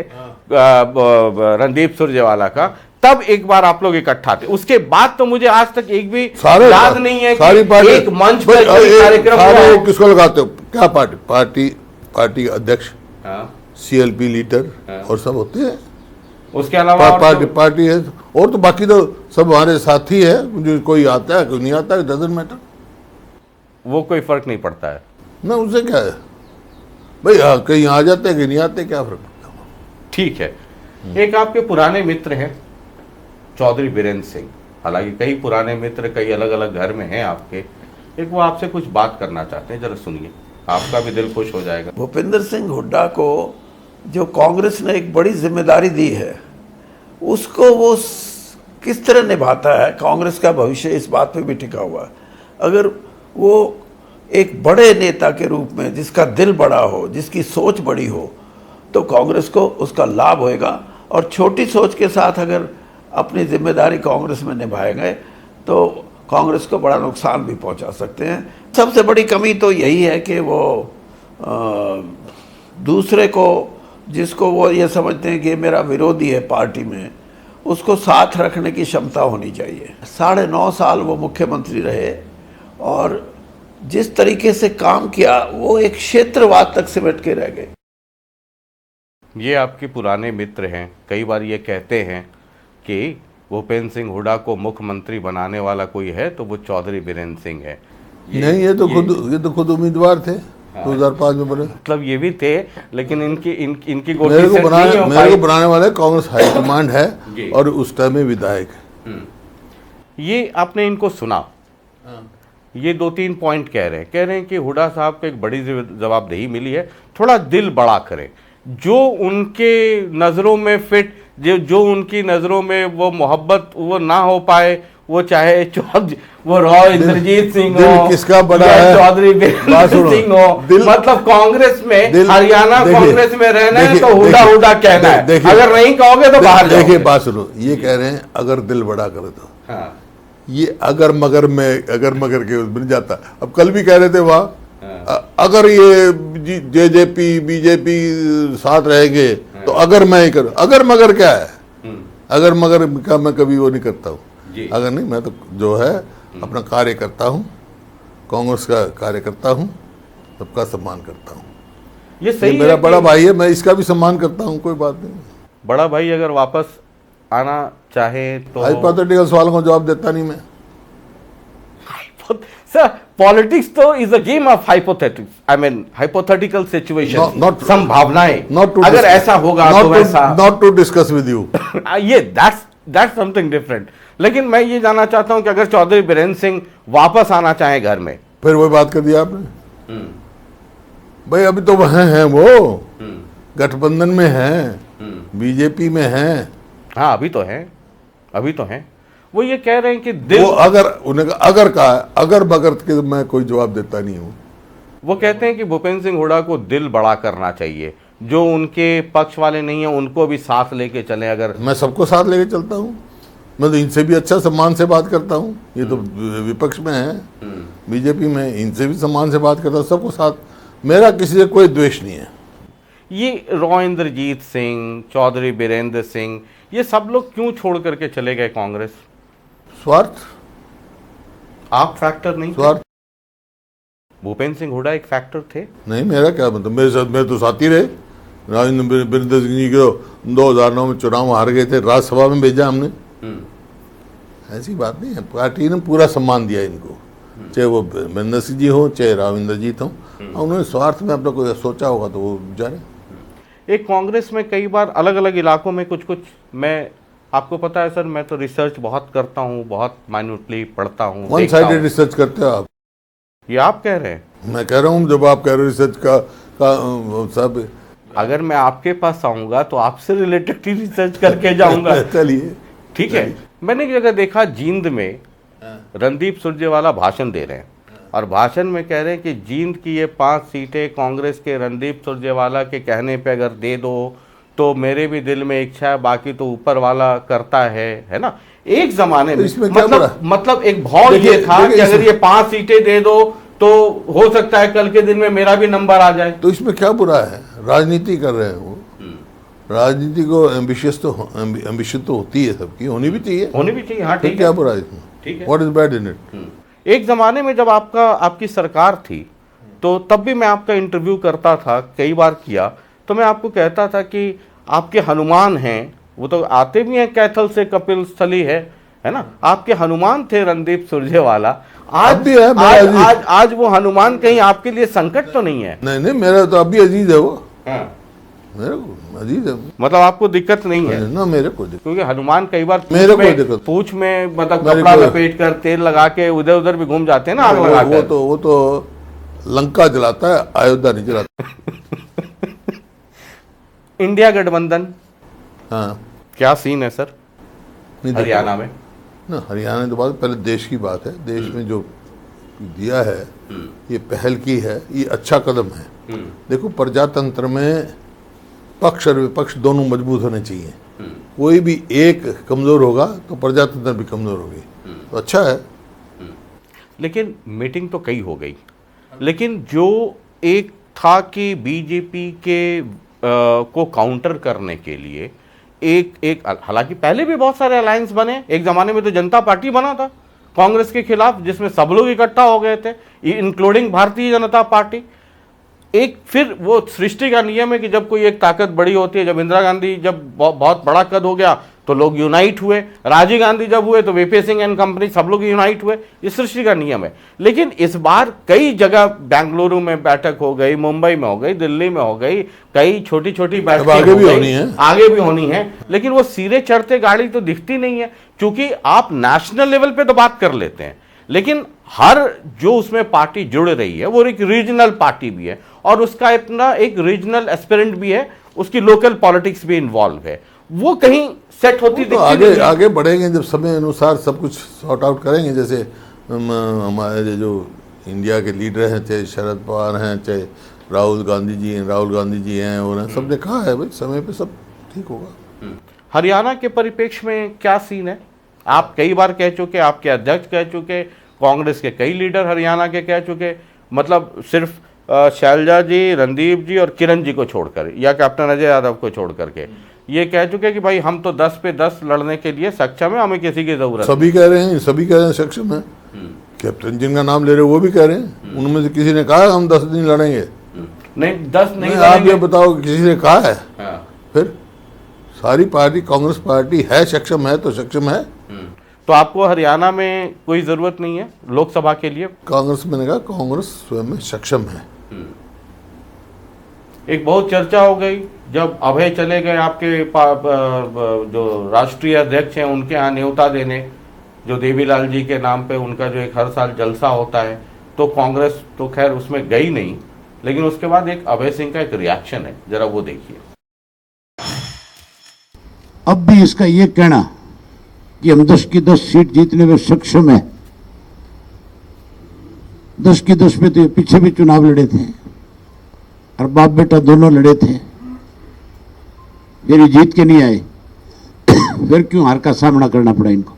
रणदीप सुरजेवाला का, तब एक बार आप लोग इकट्ठा थे, उसके बाद तो मुझे आज तक एक भी याद नहीं है सारी कि पार्टी, एक मंच पर कोई कार्यक्रम हुआ सारे हो। किसको लगाते हो? क्या पार्टी अध्यक्ष, सीएलपी लीडर और सब होते हैं, उसके अलावा और पार्टी है, और तो बाकी तो सब हमारे साथी है, जो कोई आता है कोई नहीं आता है, डजंट मैटर, वो कोई फर्क नहीं पड़ता है ना, उससे क्या है भाई, हाँ, कहीं आ जाते हैं कहीं नहीं आते, क्या फर्क पड़ता है? ठीक है। एक आपके पुराने मित्र हैं चौधरी बीरेंद्र सिंह, हालांकि कई पुराने मित्र कई अलग अलग घर में हैं आपके, एक वो आपसे कुछ बात करना चाहते हैं, जरा सुनिए, आपका भी दिल खुश हो जाएगा। भूपेंद्र सिंह हुड्डा को जो कांग्रेस ने एक बड़ी जिम्मेदारी दी है, उसको वो किस तरह निभाता है, कांग्रेस का भविष्य इस बात पे भी टिका हुआ है। अगर वो एक बड़े नेता के रूप में, जिसका दिल बड़ा हो, जिसकी सोच बड़ी हो, तो कांग्रेस को उसका लाभ होएगा, और छोटी सोच के साथ अगर अपनी जिम्मेदारी कांग्रेस में निभाएंगे तो कांग्रेस को बड़ा नुकसान भी पहुंचा सकते हैं। सबसे बड़ी कमी तो यही है कि वो दूसरे को, जिसको वो ये समझते हैं कि मेरा विरोधी है पार्टी में, उसको साथ रखने की क्षमता होनी चाहिए। 9.5 साल वो मुख्यमंत्री रहे और जिस तरीके से काम किया वो एक क्षेत्रवाद तक सिमट के रह गए। ये आपके पुराने मित्र हैं, कई बार ये कहते हैं कि भूपेंद्र सिंह हुड्डा को मुख्यमंत्री बनाने वाला कोई है तो वो चौधरी बीरेंद्र सिंह है। नहीं, ये तो खुद उम्मीदवार थे। 2005 में बने। मतलब ये भी थे, लेकिन इनकी गोटी मेरे सेट नहीं हो पाई। को बनाने वाले कांग्रेस हाईकमांड है और उस टाइम में विधायक है। ये आपने इनको सुना, ये 2-3 पॉइंट कह रहे हैं कि हुड्डा साहब को एक बड़ी जवाबदेही मिली है, थोड़ा दिल बड़ा करें, जो उनके नज़रों में फिट, जो उनकी नज़रों में वो मोहब्बत वो ना हो पाए, वो चाहे वो रॉ इंद्रजीत सिंह हो, किसका बड़ा है, चौधरी बीरेंद्र सिंह हो, मतलब कांग्रेस में हरियाणा कांग्रेस में रहना है तो हुड्डा कहना है, अगर नहीं कहोगे तो बाहर जाओगे। देखिए बात सुनो, ये कह रहे हैं अगर दिल बड़ा करे तो ये अगर मगर के बन जाता। अब कल भी कह रहे थे वहाँ अगर ये जेजेपी बीजेपी साथ रहेंगे तो अगर मैं ही करूँ, अगर मगर क्या है, अगर मगर का मैं कभी वो नहीं करता हूँ। अगर नहीं, मैं तो जो है अपना कार्य करता हूँ, कांग्रेस का कार्य करता हूँ, सबका सम्मान करता हूँ। ये सही मेरा बड़ा भाई है, मैं इसका भी सम्मान करता हूँ, कोई बात नहीं। बड़ा भाई अगर वापस आना चाहे तो हाइपोथेटिकल सवाल को जवाब देता नहीं मैं। सर, पॉलिटिक्स तो is a game of hypothetics, I mean hypothetical situation, संभावनाएं, अगर ऐसा होगा तो वैसा। Not to discuss with you, ये दैट्स समथिंग डिफरेंट। लेकिन मैं ये जानना चाहता हूं कि अगर चौधरी बीरेंद्र सिंह वापस आना चाहे घर में, फिर वही बात कर दिया आपने। भाई अभी तो वह हैं, वो गठबंधन में हैं, बीजेपी में हैं। हाँ, अभी तो हैं। वो ये कह रहे हैं कि दिल, वो अगर कहा, अगर बगर के मैं कोई जवाब देता नहीं हूं। वो कहते हैं कि भूपेंद्र सिंह हुड्डा को दिल बड़ा करना चाहिए, जो उनके पक्ष वाले नहीं है उनको भी साथ लेके चले। अगर मैं सबको साथ लेके चलता हूं, मैं तो इनसे भी अच्छा सम्मान से बात करता हूं। ये तो विपक्ष में है, बीजेपी में, इनसे भी सम्मान से बात करता हूं, सबको साथ। मेरा किसी से कोई द्वेष नहीं है। ये रॉ इंद्रजीत सिंह, चौधरी बीरेंद्र सिंह, ये सब लोग क्यों छोड़ करके चले गए कांग्रेस? स्वार्थ। आप फैक्टर नहीं? स्वार्थ। भूपेंद्र सिंह हुड्डा एक फैक्टर थे? नहीं, मेरा क्या मतलब, मेरे तो साथी रहे। राजेंद्र बीरेंद्र सिंह जी को 2009 में चुनाव हार गए थे, राज्यसभा में भेजा हमने। ऐसी बात नहीं है, पार्टी ने पूरा सम्मान दिया इनको, चाहे वो बीरेंद्र सिंह जी हो, चाहे राव इंद्रजीत हो। उन्होंने स्वार्थ में अपना कोई सोचा होगा तो वो जाने। एक कांग्रेस में कई बार अलग अलग इलाकों में कुछ मैं, आपको पता है सर, मैं तो रिसर्च बहुत करता हूँ, बहुत माइन्यूटली पढ़ता हूँ। वन साइडेड रिसर्च करते हो आप? ये आप कह रहे हैं? मैं कह रहा हूँ, जब आप कह रहे हो रिसर्च का सब, अगर मैं आपके पास आऊंगा तो आपसे रिलेटेड ही रिसर्च करके जाऊंगा। चलिए ठीक है। मैंने एक जगह देखा, जींद में रणदीप सुरजेवाला भाषण दे रहे हैं और भाषण में कह रहे हैं कि जींद की ये 5 सीटें कांग्रेस के रणदीप सुरजेवाला के कहने पे अगर दे दो तो मेरे भी दिल में इच्छा है, बाकी तो ऊपर वाला करता है ना। एक जमाने में मतलब एक भाव ये था कि अगर ये 5 सीटें दे दो तो हो सकता है कल के दिन में मेरा भी नंबर आ जाए। तो इसमें क्या बुरा है? राजनीति कर रहे हैं वो, राजनीति को एम्बिशियस तो होती है, सबकी होनी भी चाहिए। हाँ, ठीक है। क्या बुरा है इसमें? ठीक है। What is bad in it? एक ज़माने में जब आपकी सरकार थी तो तब भी मैं आपका इंटरव्यू करता था, कई बार किया, तो मैं आपको कहता था कि आपके हनुमान हैं, वो तो आते भी हैं कैथल से, कपिल स्थली है ना, आपके हनुमान थे रणदीप सुरजेवाला। आज भी है। आज वो हनुमान कहीं आपके लिए संकट तो नहीं है? नहीं, मेरा तो अभी अजीज है वो। मेरे को अजीज है, मतलब आपको दिक्कत नहीं है ना? मेरे को दिक्कत, क्योंकि हनुमान कई बार पूछ में मतलब कपड़ा लपेट कर तेल लगा के उधर उधर भी घूम जाते हैं ना, आग लगा कर। वो तो लंका जलाता है, अयोध्या नहीं जलाता। इंडिया गठबंधन, हाँ, क्या सीन है सर हरियाणा में? ना, हरियाणा तो बात पहले देश की बात है। देश में जो दिया है, ये पहल की है, ये अच्छा कदम है। देखो, प्रजातंत्र में पक्ष और विपक्ष दोनों मजबूत होने चाहिए। कोई भी एक कमजोर होगा तो प्रजातंत्र भी कमजोर होगी, तो अच्छा है। लेकिन मीटिंग तो कई हो गई, लेकिन जो एक था कि बीजेपी के को काउंटर करने के लिए एक हालांकि पहले भी बहुत सारे अलायंस बने, एक जमाने में तो जनता पार्टी बना था कांग्रेस के खिलाफ, जिसमें सब लोग इकट्ठा हो गए थे, इंक्लूडिंग भारतीय जनता पार्टी। एक फिर वो सृष्टि का नियम है कि जब कोई एक ताकत बड़ी होती है, जब इंदिरा गांधी जब बहुत बड़ा कद हो गया तो लोग यूनाइट हुए, राजीव गांधी जब हुए तो वीपी सिंह एंड कंपनी सब लोग यूनाइट हुए, ये सृष्टि का नियम है। लेकिन इस बार कई जगह बेंगलुरु में बैठक हो गई, मुंबई में हो गई, दिल्ली में हो गई, कई छोटी छोटी बैठकें आगे भी हो होनी गई, है। आगे भी होनी है, लेकिन वो सिरे चढ़ते गाड़ी तो दिखती नहीं है। क्योंकि आप नेशनल लेवल पे तो बात कर लेते हैं, लेकिन हर जो उसमें पार्टी जुड़ रही है वो एक रीजनल पार्टी भी है और उसका अपना एक रीजनल एस्पिरेंट भी है, उसकी लोकल पॉलिटिक्स भी इन्वॉल्व है, वो कहीं सेट होती तो दिखती आगे नहीं है। आगे बढ़ेंगे जब समय अनुसार सब कुछ सॉर्ट आउट करेंगे। जैसे हमारे जो इंडिया के लीडर हैं, चाहे शरद पवार हैं, चाहे राहुल गांधी जी हैं, और सबने कहा है भाई समय पे सब ठीक होगा। हरियाणा के परिप्रेक्ष्य में क्या सीन है? आप कई बार कह चुके, आपके अध्यक्ष कह चुके, कांग्रेस के कई लीडर हरियाणा के कह चुके, मतलब सिर्फ शैलजा जी, रणदीप जी और किरण जी को छोड़कर, या कैप्टन अजय यादव को छोड़ करके ये कह चुके कि भाई हम तो 10 पे 10 लड़ने के लिए सक्षम है, हमें किसी की जरूरत सभी कह रहे हैं सक्षम है। कैप्टन जिनका नाम ले रहे हैं वो भी कह रहे हैं, उनमें से किसी ने कहा हम 10 दिन लड़ेंगे? नहीं, 10 नहीं आप लड़ेंगे। ये बताओ किसी ने कहा है? हाँ। फिर सारी पार्टी, कांग्रेस पार्टी है सक्षम है तो सक्षम है। तो आपको हरियाणा में कोई जरूरत नहीं है लोकसभा के लिए? कांग्रेस, मैंने कहा कांग्रेस स्वयं में सक्षम है। एक बहुत चर्चा हो गई जब अभय चले गए आपके जो राष्ट्रीय अध्यक्ष हैं उनके यहाँ न्योता देने, जो देवीलाल जी के नाम पे उनका जो एक हर साल जलसा होता है, तो कांग्रेस तो खैर उसमें गई नहीं, लेकिन उसके बाद एक अभय सिंह का एक रिएक्शन है, जरा वो देखिए। अब भी इसका ये कहना कि हम 10 की 10 सीट जीतने में सक्षम है, 10 की 10 में तो पीछे भी चुनाव लड़े थे और बाप बेटा दोनों लड़े थे, फिर जीत के नहीं आए, फिर क्यों हार का सामना करना पड़ा इनको?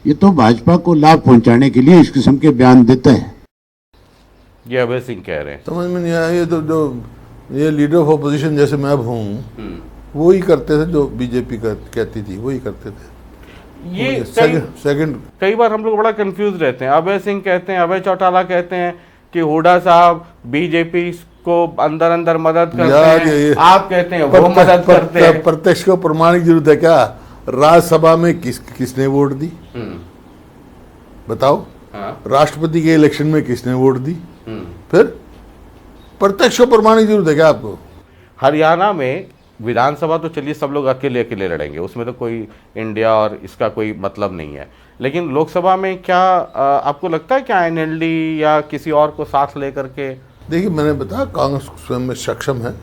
ये तो भाजपा को लाभ पहुंचाने के लिए इस किस्म के बयान देता है। ये अभय सिंह कह रहे हैं। समझ में नहीं आया। ये तो जो ये लीडर ऑफ अपोजिशन जैसे मैं अब हूँ, वो ही करते थे जो बीजेपी कहती थी, वही करते थे। ये सेकंड कई बार हम लोग बड़ा कंफ्यूज रहते हैं। अभय सिंह कहते हैं, अभय चौटाला कहते हैं कि हुड्डा साहब बीजेपी को अंदर अंदर मदद करते हैं, आप कहते हैं वो मदद करते हैं। प्रत्यक्ष को प्रमाणिक जरूरत है क्या? राज्यसभा में किसने वोट दी बताओ? हाँ। राष्ट्रपति के इलेक्शन में किसने वोट दी? फिर प्रत्यक्ष को प्रमाणिक जरूरत है क्या आपको? हरियाणा में विधानसभा तो चलिए सब लोग अकेले अकेले लड़ेंगे, उसमें तो कोई इंडिया और इसका कोई मतलब नहीं है, लेकिन लोकसभा में क्या आपको लगता है क्या एनएलडी या किसी और को साथ लेकर के? देखिए, मैंने बताया कांग्रेस स्वयं में सक्षम है,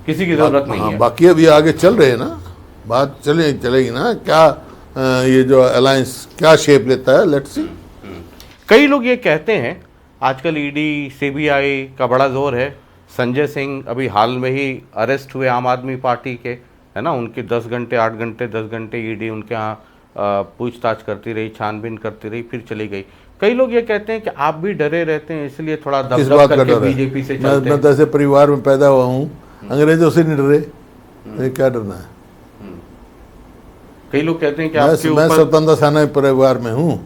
किसी की जरूरत नहीं है। बाकी अभी आगे चल रहे हैं ना, बात चलेगी ना, क्या ये जो अलायंस क्या शेप लेता है, लेट्स सी। कई लोग ये कहते हैं आजकल ईडी सीबीआई का बड़ा जोर है। संजय सिंह अभी हाल में ही अरेस्ट हुए आम आदमी पार्टी के, है ना, उनके 10 घंटे 8 घंटे 10 घंटे ईडी उनके यहाँ पूछताछ करती रही, छानबीन करती रही, फिर चली गई। कई लोग ये कहते हैं कि आप भी डरे रहते हैं, इसलिए थोड़ा दबदब करके बीजेपी से चलते हैं। मैं तो ऐसे परिवार में पैदा हुआ हूँ, अंग्रेजों से नहीं डरे, क्या डरना है? कई लोग कहते हैं कि आपके मैं ऊपर स्वतंत्रता सेना परिवार में हूँ,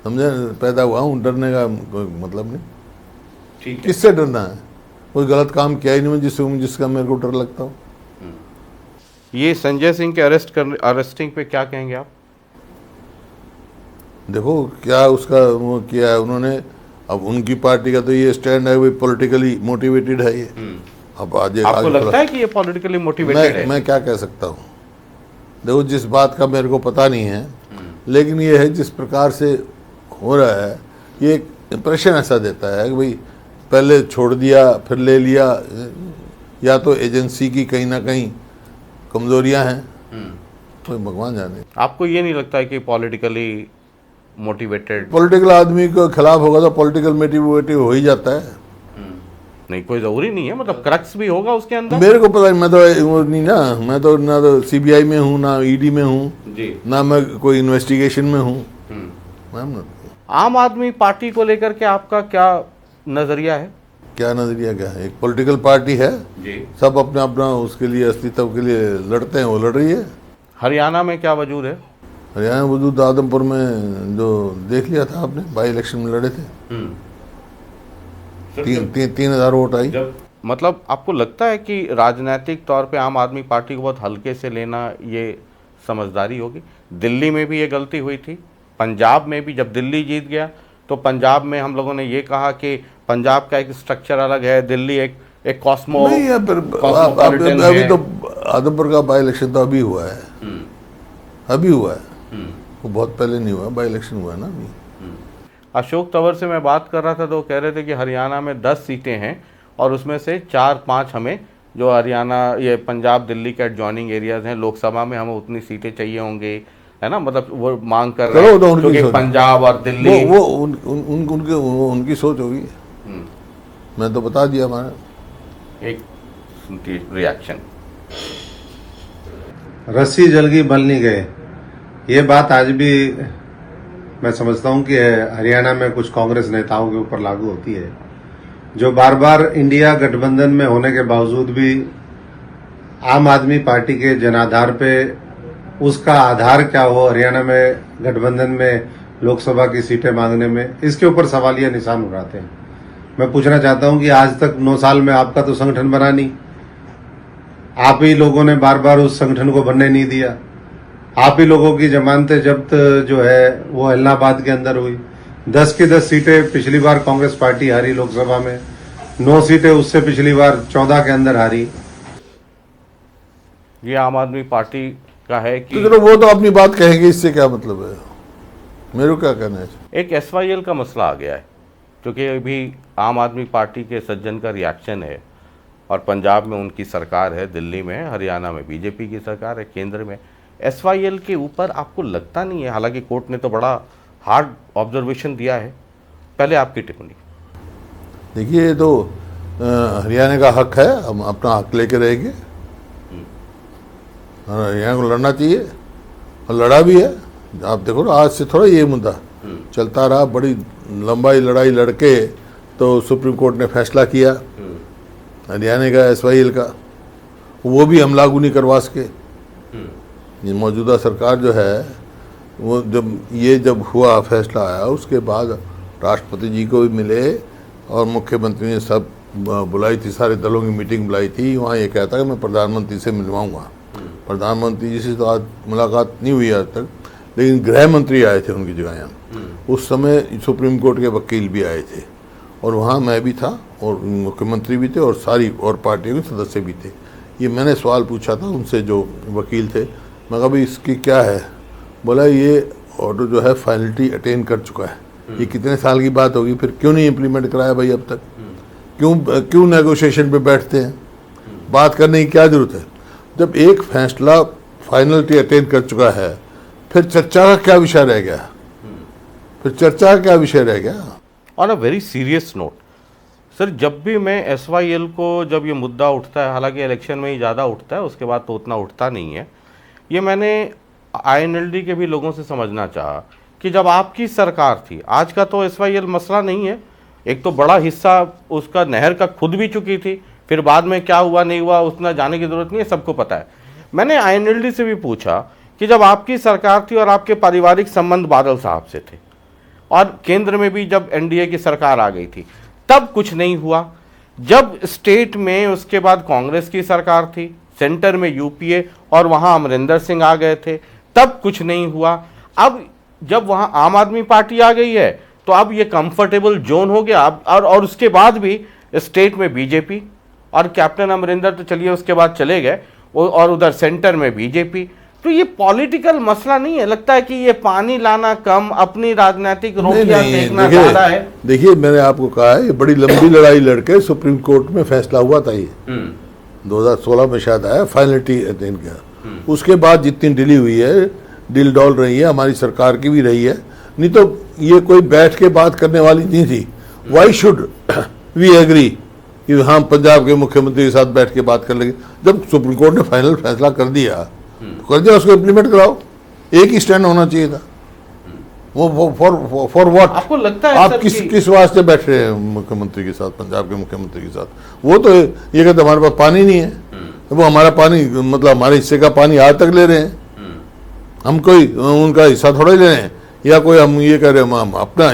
समझे, पैदा हुआ हूँ, डरने का कोई मतलब नहीं। ठीक है। किससे डरना है? कोई गलत काम किया ही नहीं जिसका मेरे को डर लगता हो। ये संजय सिंह के अरेस्टिंग पे क्या कहेंगे आप? देखो क्या उसका वो किया है उन्होंने। अब उनकी पार्टी का तो ये स्टैंड है, वो पॉलिटिकली मोटिवेटेड है ये। अब आपको लगता है कि ये पॉलिटिकली मोटिवेटेड है? मैं क्या कह सकता हूँ, देखो जिस बात का मेरे को पता नहीं है, लेकिन ये है जिस प्रकार से हो रहा है, ये एक इम्प्रेशन ऐसा देता है कि भाई पहले छोड़ दिया फिर ले लिया, या तो एजेंसी की कहीं ना कहीं कमजोरियां हैं, तो भगवान जाने। आपको ये नहीं लगता है कि पॉलिटिकली मोटिवेटेड? पॉलिटिकल आदमी को खिलाफ होगा तो पॉलिटिकल मोटिवेटिव हो ही जाता है। नहीं, कोई जरूरी नहीं है, मतलब क्रक्स भी होगा उसके अंदर। मेरे को पता नहीं, मैं तो वो नहीं ना, मैं तो ना तो सीबीआई में हूँ, ना ईडी में हूँ, ना मैं कोई इन्वेस्टिगेशन में हूँ। आम आदमी पार्टी को लेकर के आपका क्या नजरिया है? क्या नजरिया क्या है? एक पॉलिटिकल पार्टी है जी, सब अपना अपना उसके लिए अस्तित्व के लिए लड़ते हैं, वो लड़ रही है। हरियाणा में क्या वजूद है? हरियाणा वजूद आदमपुर में जो देख लिया था आपने, बाई इलेक्शन में लड़े थे, 3,000 वोट आई। जब मतलब आपको लगता है कि राजनीतिक तौर पे आम आदमी पार्टी को बहुत हल्के से लेना ये समझदारी होगी? दिल्ली में भी ये गलती हुई थी, पंजाब में भी जब दिल्ली जीत गया तो पंजाब में हम लोगों ने ये कहा कि पंजाब का एक स्ट्रक्चर अलग है, दिल्ली एक कॉस्मो नहीं है, फिर कॉस्मोपॉलिटन अभी है। तो आदमपुर का बाई इलेक्शन तो अभी हुआ है, अभी हुआ है, वो बहुत पहले नहीं हुआ, बाई इलेक्शन हुआ है ना अभी। अशोक तंवर से मैं बात कर रहा था तो वो कह रहे थे कि हरियाणा में 10 सीटें हैं और उसमें से 4-5 हमें जो हरियाणा ये पंजाब दिल्ली के एडजॉइनिंग एरियाज हैं, लोकसभा में हमें उतनी सीटें चाहिए होंगे, है ना, मतलब वो मांग कर रहे हैं, तो उनकी क्योंकि सोच। पंजाब और दिल्ली वो उनकी सोच होगी, मैं तो बता दिया हमारा। एक सुनती रिएक्शन। रस्सी जल गई बल नहीं गए, ये बात आज भी मैं समझता हूं कि हरियाणा में कुछ कांग्रेस नेताओं के ऊपर लागू होती है, जो बार बार इंडिया गठबंधन में होने के बावजूद भी आम आदमी पार्टी के जनाधार पे उसका आधार क्या हो हरियाणा में गठबंधन में लोकसभा की सीटें मांगने में, इसके ऊपर सवालिया निशान उठाते हैं। मैं पूछना चाहता हूं कि आज तक 9 साल में आपका तो संगठन बना नहीं, आप ही लोगों ने बार बार उस संगठन को बनने नहीं दिया, आप ही लोगों की जमानतें जब्त जो है वो इलाहाबाद के अंदर हुई। 10 की 10 सीटें पिछली बार कांग्रेस पार्टी हारी लोकसभा में, 9 सीटें उससे पिछली बार 14 के अंदर हारी। ये आम आदमी पार्टी का है तो कि चलो वो तो अपनी बात कहेंगे, इससे क्या मतलब है, मेरे को क्या कहना है। एक SYL का मसला आ गया है, क्योंकि अभी आम आदमी पार्टी के सज्जन का रिएक्शन है और पंजाब में उनकी सरकार है, दिल्ली में है, हरियाणा में बीजेपी की सरकार है, केंद्र में। SYL के ऊपर आपको लगता नहीं है, हालांकि कोर्ट ने तो बड़ा हार्ड ऑब्जर्वेशन दिया है, पहले आपकी टिप्पणी। देखिए ये तो हरियाणा का हक है, हम अपना हक लेके रहेंगे, हरियाणा को लड़ना चाहिए और लड़ा भी है। आप देखो ना, आज से थोड़ा ये मुद्दा चलता रहा, बड़ी लंबाई लड़ाई लड़के तो सुप्रीम कोर्ट ने फैसला किया हरियाणा का SYL का, वो भी हम लागू नहीं करवा सके। ये मौजूदा सरकार जो है वो जब हुआ फैसला आया, उसके बाद राष्ट्रपति जी को भी मिले और मुख्यमंत्री ने सब बुलाई थी, सारे दलों की मीटिंग बुलाई थी। वहाँ ये कहता कि मैं प्रधानमंत्री से मिलवाऊंगा, प्रधानमंत्री जी से तो आज मुलाकात नहीं हुई आज तक, लेकिन गृह मंत्री आए थे उनकी जगह यहाँ। उस समय सुप्रीम कोर्ट के वकील भी आए थे और वहाँ मैं भी था और मुख्यमंत्री भी थे और सारी और पार्टियों के सदस्य भी थे। ये मैंने सवाल पूछा था उनसे, जो वकील थे, मैं कहा भाई इसकी क्या है, बोला ये ऑर्डर जो है फाइनलिटी अटेन कर चुका है, ये कितने साल की बात होगी, फिर क्यों नहीं इम्प्लीमेंट कराया भाई अब तक, क्यों नेगोशिएशन पे बैठते हैं, बात करने की क्या जरूरत है। जब एक फैसला फाइनलिटी अटेन कर चुका है, फिर चर्चा का क्या विषय रह गया, फिर चर्चा का क्या विषय रह गया। On a very serious note sir, जब भी मैं SYL को, जब ये मुद्दा उठता है, हालांकि इलेक्शन में ही ज़्यादा उठता है, उसके बाद तो उतना उठता नहीं है, ये मैंने INLD के भी लोगों से समझना चाहा कि जब आपकी सरकार थी, आज का तो SYL मसला नहीं है, एक तो बड़ा हिस्सा उसका नहर का खुद भी चुकी थी, फिर बाद में क्या हुआ नहीं हुआ उतना जाने की ज़रूरत नहीं है, सबको पता है। मैंने INLD से भी पूछा कि जब आपकी सरकार थी और आपके पारिवारिक संबंध बादल साहब से थे और केंद्र में भी जब NDA की सरकार आ गई थी, तब कुछ नहीं हुआ। जब स्टेट में उसके बाद कांग्रेस की सरकार थी, सेंटर में UPA और वहाँ अमरिंदर सिंह आ गए थे, तब कुछ नहीं हुआ। अब जब वहाँ आम आदमी पार्टी आ गई है तो अब ये कंफर्टेबल जोन हो गया। अब और उसके बाद भी स्टेट में बीजेपी और कैप्टन अमरिंदर तो चलिए उसके बाद चले गए, और उधर सेंटर में बीजेपी। तो ये पॉलिटिकल मसला नहीं है, लगता है कि ये पानी लाना कम, अपनी राजनीतिक रोटियां सेकना ज्यादा है। देखिए मैंने आपको कहा है, ये बड़ी लंबी लड़ाई लड़के सुप्रीम कोर्ट में फैसला हुआ था, ये 2016 में शायद आया, फाइनलिटी अटेन किया। उसके बाद जितनी डिली हुई है, डिल डॉल रही है, हमारी सरकार की भी रही है, नहीं तो ये कोई बैठ के बात करने वाली नहीं थी। वाई शुड वी एग्री कि हम पंजाब के मुख्यमंत्री के साथ बैठ के बात कर लेंगे, जब सुप्रीम कोर्ट ने फाइनल फैसला कर दिया, कर दिया, उसको इम्प्लीमेंट कराओ। एक ही स्टैंड होना चाहिए था। वो फॉर व्हाट? आपको लगता है आप सर किस वास्ते बैठ रहे हैं मुख्यमंत्री के साथ, पंजाब के मुख्यमंत्री के साथ? वो तो ये कहते हमारे पास पानी नहीं है, वो हमारा पानी, मतलब हमारे हिस्से का पानी आज तक ले रहे हैं, हम कोई उनका हिस्सा थोड़ा ही ले रहे हैं, या कोई हम ये कह रहे हैं हम अपना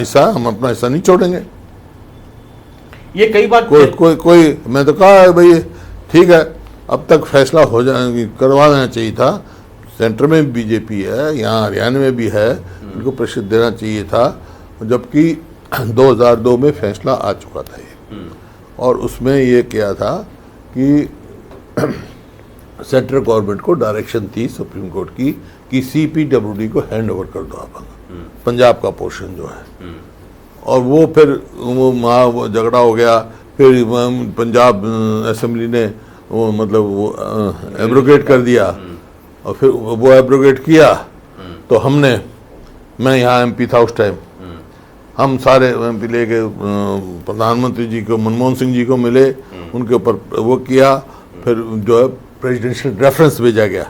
हिस्सा नहीं छोड़ेंगे। ये कई बार कोई मैं तो कहा है भाई ठीक है, अब तक फैसला हो जाए करवा देना चाहिए था। सेंटर में बीजेपी है, यहाँ हरियाणा में भी है, इनको प्रेशर देना चाहिए था, जबकि 2002 में फैसला आ चुका था ये, और उसमें ये किया था कि सेंट्रल गवर्नमेंट को डायरेक्शन थी सुप्रीम कोर्ट की कि CPWD को हैंड ओवर कर दो आप पंजाब का पोर्शन जो है, और वो फिर वो झगड़ा हो गया, फिर पंजाब असेंबली ने वो मतलब वो एब्रोगेट कर दिया, और फिर वो एब्रोगेट किया तो मैं यहाँ MP था उस टाइम, हम सारे MP लेके प्रधानमंत्री जी को, मनमोहन सिंह जी को मिले, उनके ऊपर वो किया, फिर जो है प्रेसिडेंशियल रेफरेंस भेजा गया।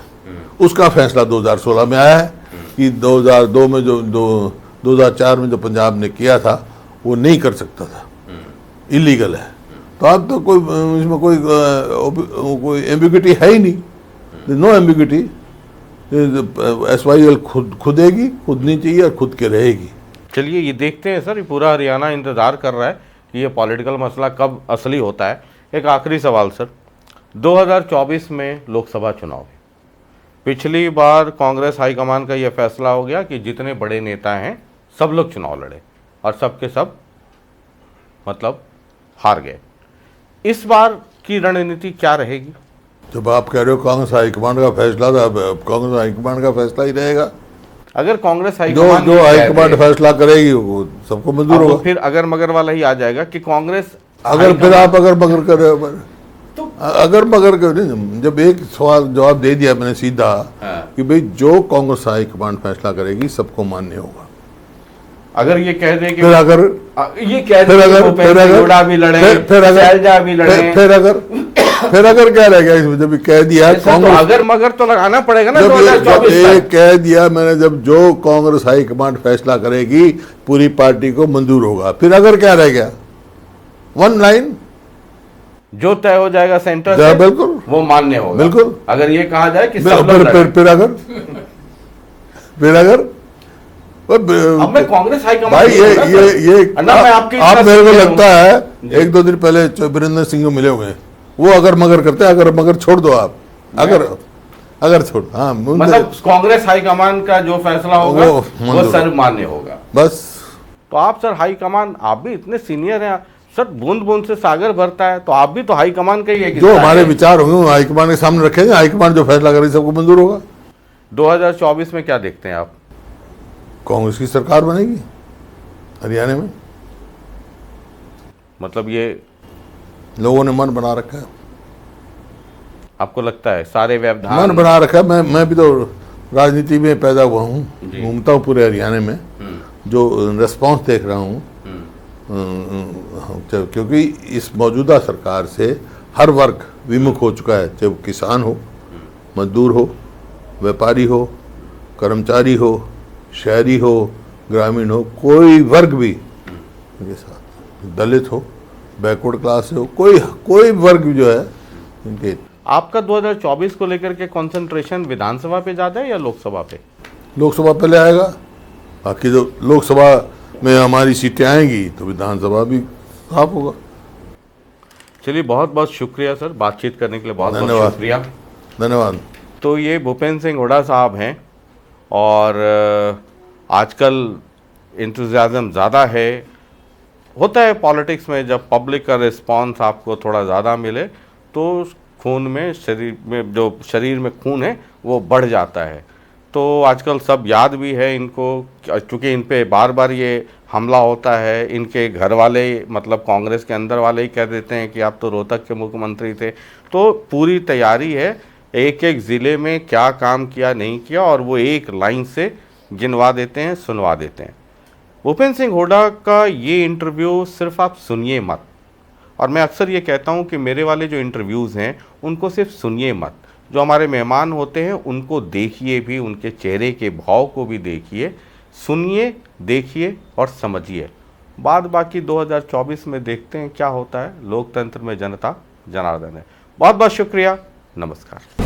उसका फैसला 2016 में आया है कि 2002 में जो 2004 में जो पंजाब ने किया था वो नहीं कर सकता था, इलीगल है। तो अब तो कोई इसमें कोई एम्बिग्यूटी है ही नहीं, नो एम्बिग्यूटी। SYL खुदेगी, खुदनी चाहिए और खुद के रहेगी। चलिए ये देखते हैं सर, ये पूरा हरियाणा इंतजार कर रहा है कि ये पॉलिटिकल मसला कब असली होता है। एक आखिरी सवाल सर, 2024 में लोकसभा चुनाव है। पिछली बार कांग्रेस हाईकमान का यह फैसला हो गया कि जितने बड़े नेता हैं सब लोग चुनाव लड़े, और सब के सब मतलब हार गए। इस बार की रणनीति क्या रहेगी? जब आप कह रहे हो कांग्रेस हाईकमान का फैसला था, अब कांग्रेस हाईकमान का फैसला ही रहेगा। अगर कांग्रेस हाईकमान जो हाईकमान फैसला करेगी वो सबको मंजूर होगा। फिर अगर मगर वाला ही आ जाएगा कि कांग्रेस फिर आप अगर मगर कर रहे हो, तो अगर मगर कर, जब एक सवाल जवाब दे दिया मैंने सीधा कि भाई जो कांग्रेस हाईकमान फैसला करेगी सबको मान्य होगा। अगर ये कह दे कि फिर अगर ये कह दे भी लड़े, फिर अगर क्या रहेगा इसमें? जब कह दिया कांग्रेस, तो अगर मगर तो लगाना पड़ेगा ना। जब एक कह दिया मैंने, जब जो कांग्रेस हाईकमान फैसला करेगी पूरी पार्टी को मंजूर होगा, फिर अगर क्या रह गया? वन लाइन जो तय हो जाएगा सेंटर से, बिल्कुल वो मान्य होगा। बिल्कुल। अगर ये कहा जाए कि फिर अगर अब मैं कांग्रेस हाईकमान भाई ये आप मेरे को लगता है 1-2 दिन पहले वीरेंद्र सिंह को मिले हुए हैं, वो अगर मगर करते हैं, अगर मगर छोड़ दो आप, अगर छोड़, हाँ मतलब कांग्रेस हाईकमान का जो फैसला होगा वो सर मान्य होगा बस। तो आप सर हाईकमान, आप भी इतने सीनियर हैं सर, बूंद बूंद से सागर भरता है, तो आप भी तो हाईकमान का ही जो हमारे विचार होंगे हाईकमान के सामने रखेंगे, हाईकमान जो फैसला करेगी सबको मंजूर होगा। 2024 में क्या देखते हैं आप? कांग्रेस की सरकार बनेगी हरियाणा में, मतलब ये लोगों ने मन बना रखा है। आपको लगता है सारे व्यवधान मन बना रखा है? मैं भी तो राजनीति में पैदा हुआ हूँ, घूमता हूँ पूरे हरियाणा में, जो रिस्पॉन्स देख रहा हूँ, क्योंकि इस मौजूदा सरकार से हर वर्ग विमुख हो चुका है, चाहे वो किसान हो, मजदूर हो, व्यापारी हो, कर्मचारी हो, शहरी हो, ग्रामीण हो, कोई वर्ग भी इनके साथ, दलित हो, बैकवर्ड क्लास हो, कोई वर्ग जो है इनके। आपका 2024 को लेकर के कंसंट्रेशन विधानसभा पे ज्यादा है या लोकसभा पे? लोकसभा पहले आएगा, बाकी जो लोकसभा में हमारी सीटें आएंगी तो विधानसभा भी साफ होगा। चलिए बहुत बहुत शुक्रिया सर, बातचीत करने के लिए बहुत बहुत शुक्रिया। धन्यवाद। तो ये भूपेंद्र सिंह हुड्डा साहब हैं, और आजकल इंतज़ाज़म ज़्यादा है, होता है पॉलिटिक्स में, जब पब्लिक का रिस्पांस आपको थोड़ा ज़्यादा मिले तो खून में, शरीर में खून है वो बढ़ जाता है। तो आजकल सब याद भी है इनको, चूँकि इन पे बार बार ये हमला होता है, इनके घर वाले मतलब कांग्रेस के अंदर वाले ही कह देते हैं कि आप तो रोहतक के मुख्यमंत्री थे। तो पूरी तैयारी है, एक एक ज़िले में क्या काम किया नहीं किया, और वो एक लाइन से गिनवा देते हैं, सुनवा देते हैं। भूपेंद्र सिंह हुड्डा का ये इंटरव्यू सिर्फ आप सुनिए मत, और मैं अक्सर ये कहता हूँ कि मेरे वाले जो इंटरव्यूज़ हैं उनको सिर्फ सुनिए मत, जो हमारे मेहमान होते हैं उनको देखिए भी, उनके चेहरे के भाव को भी देखिए, सुनिए, देखिए और समझिए। बाद बाकी 2024 में देखते हैं क्या होता है। लोकतंत्र में जनता जनार्दन है। बहुत बहुत शुक्रिया, नमस्कार।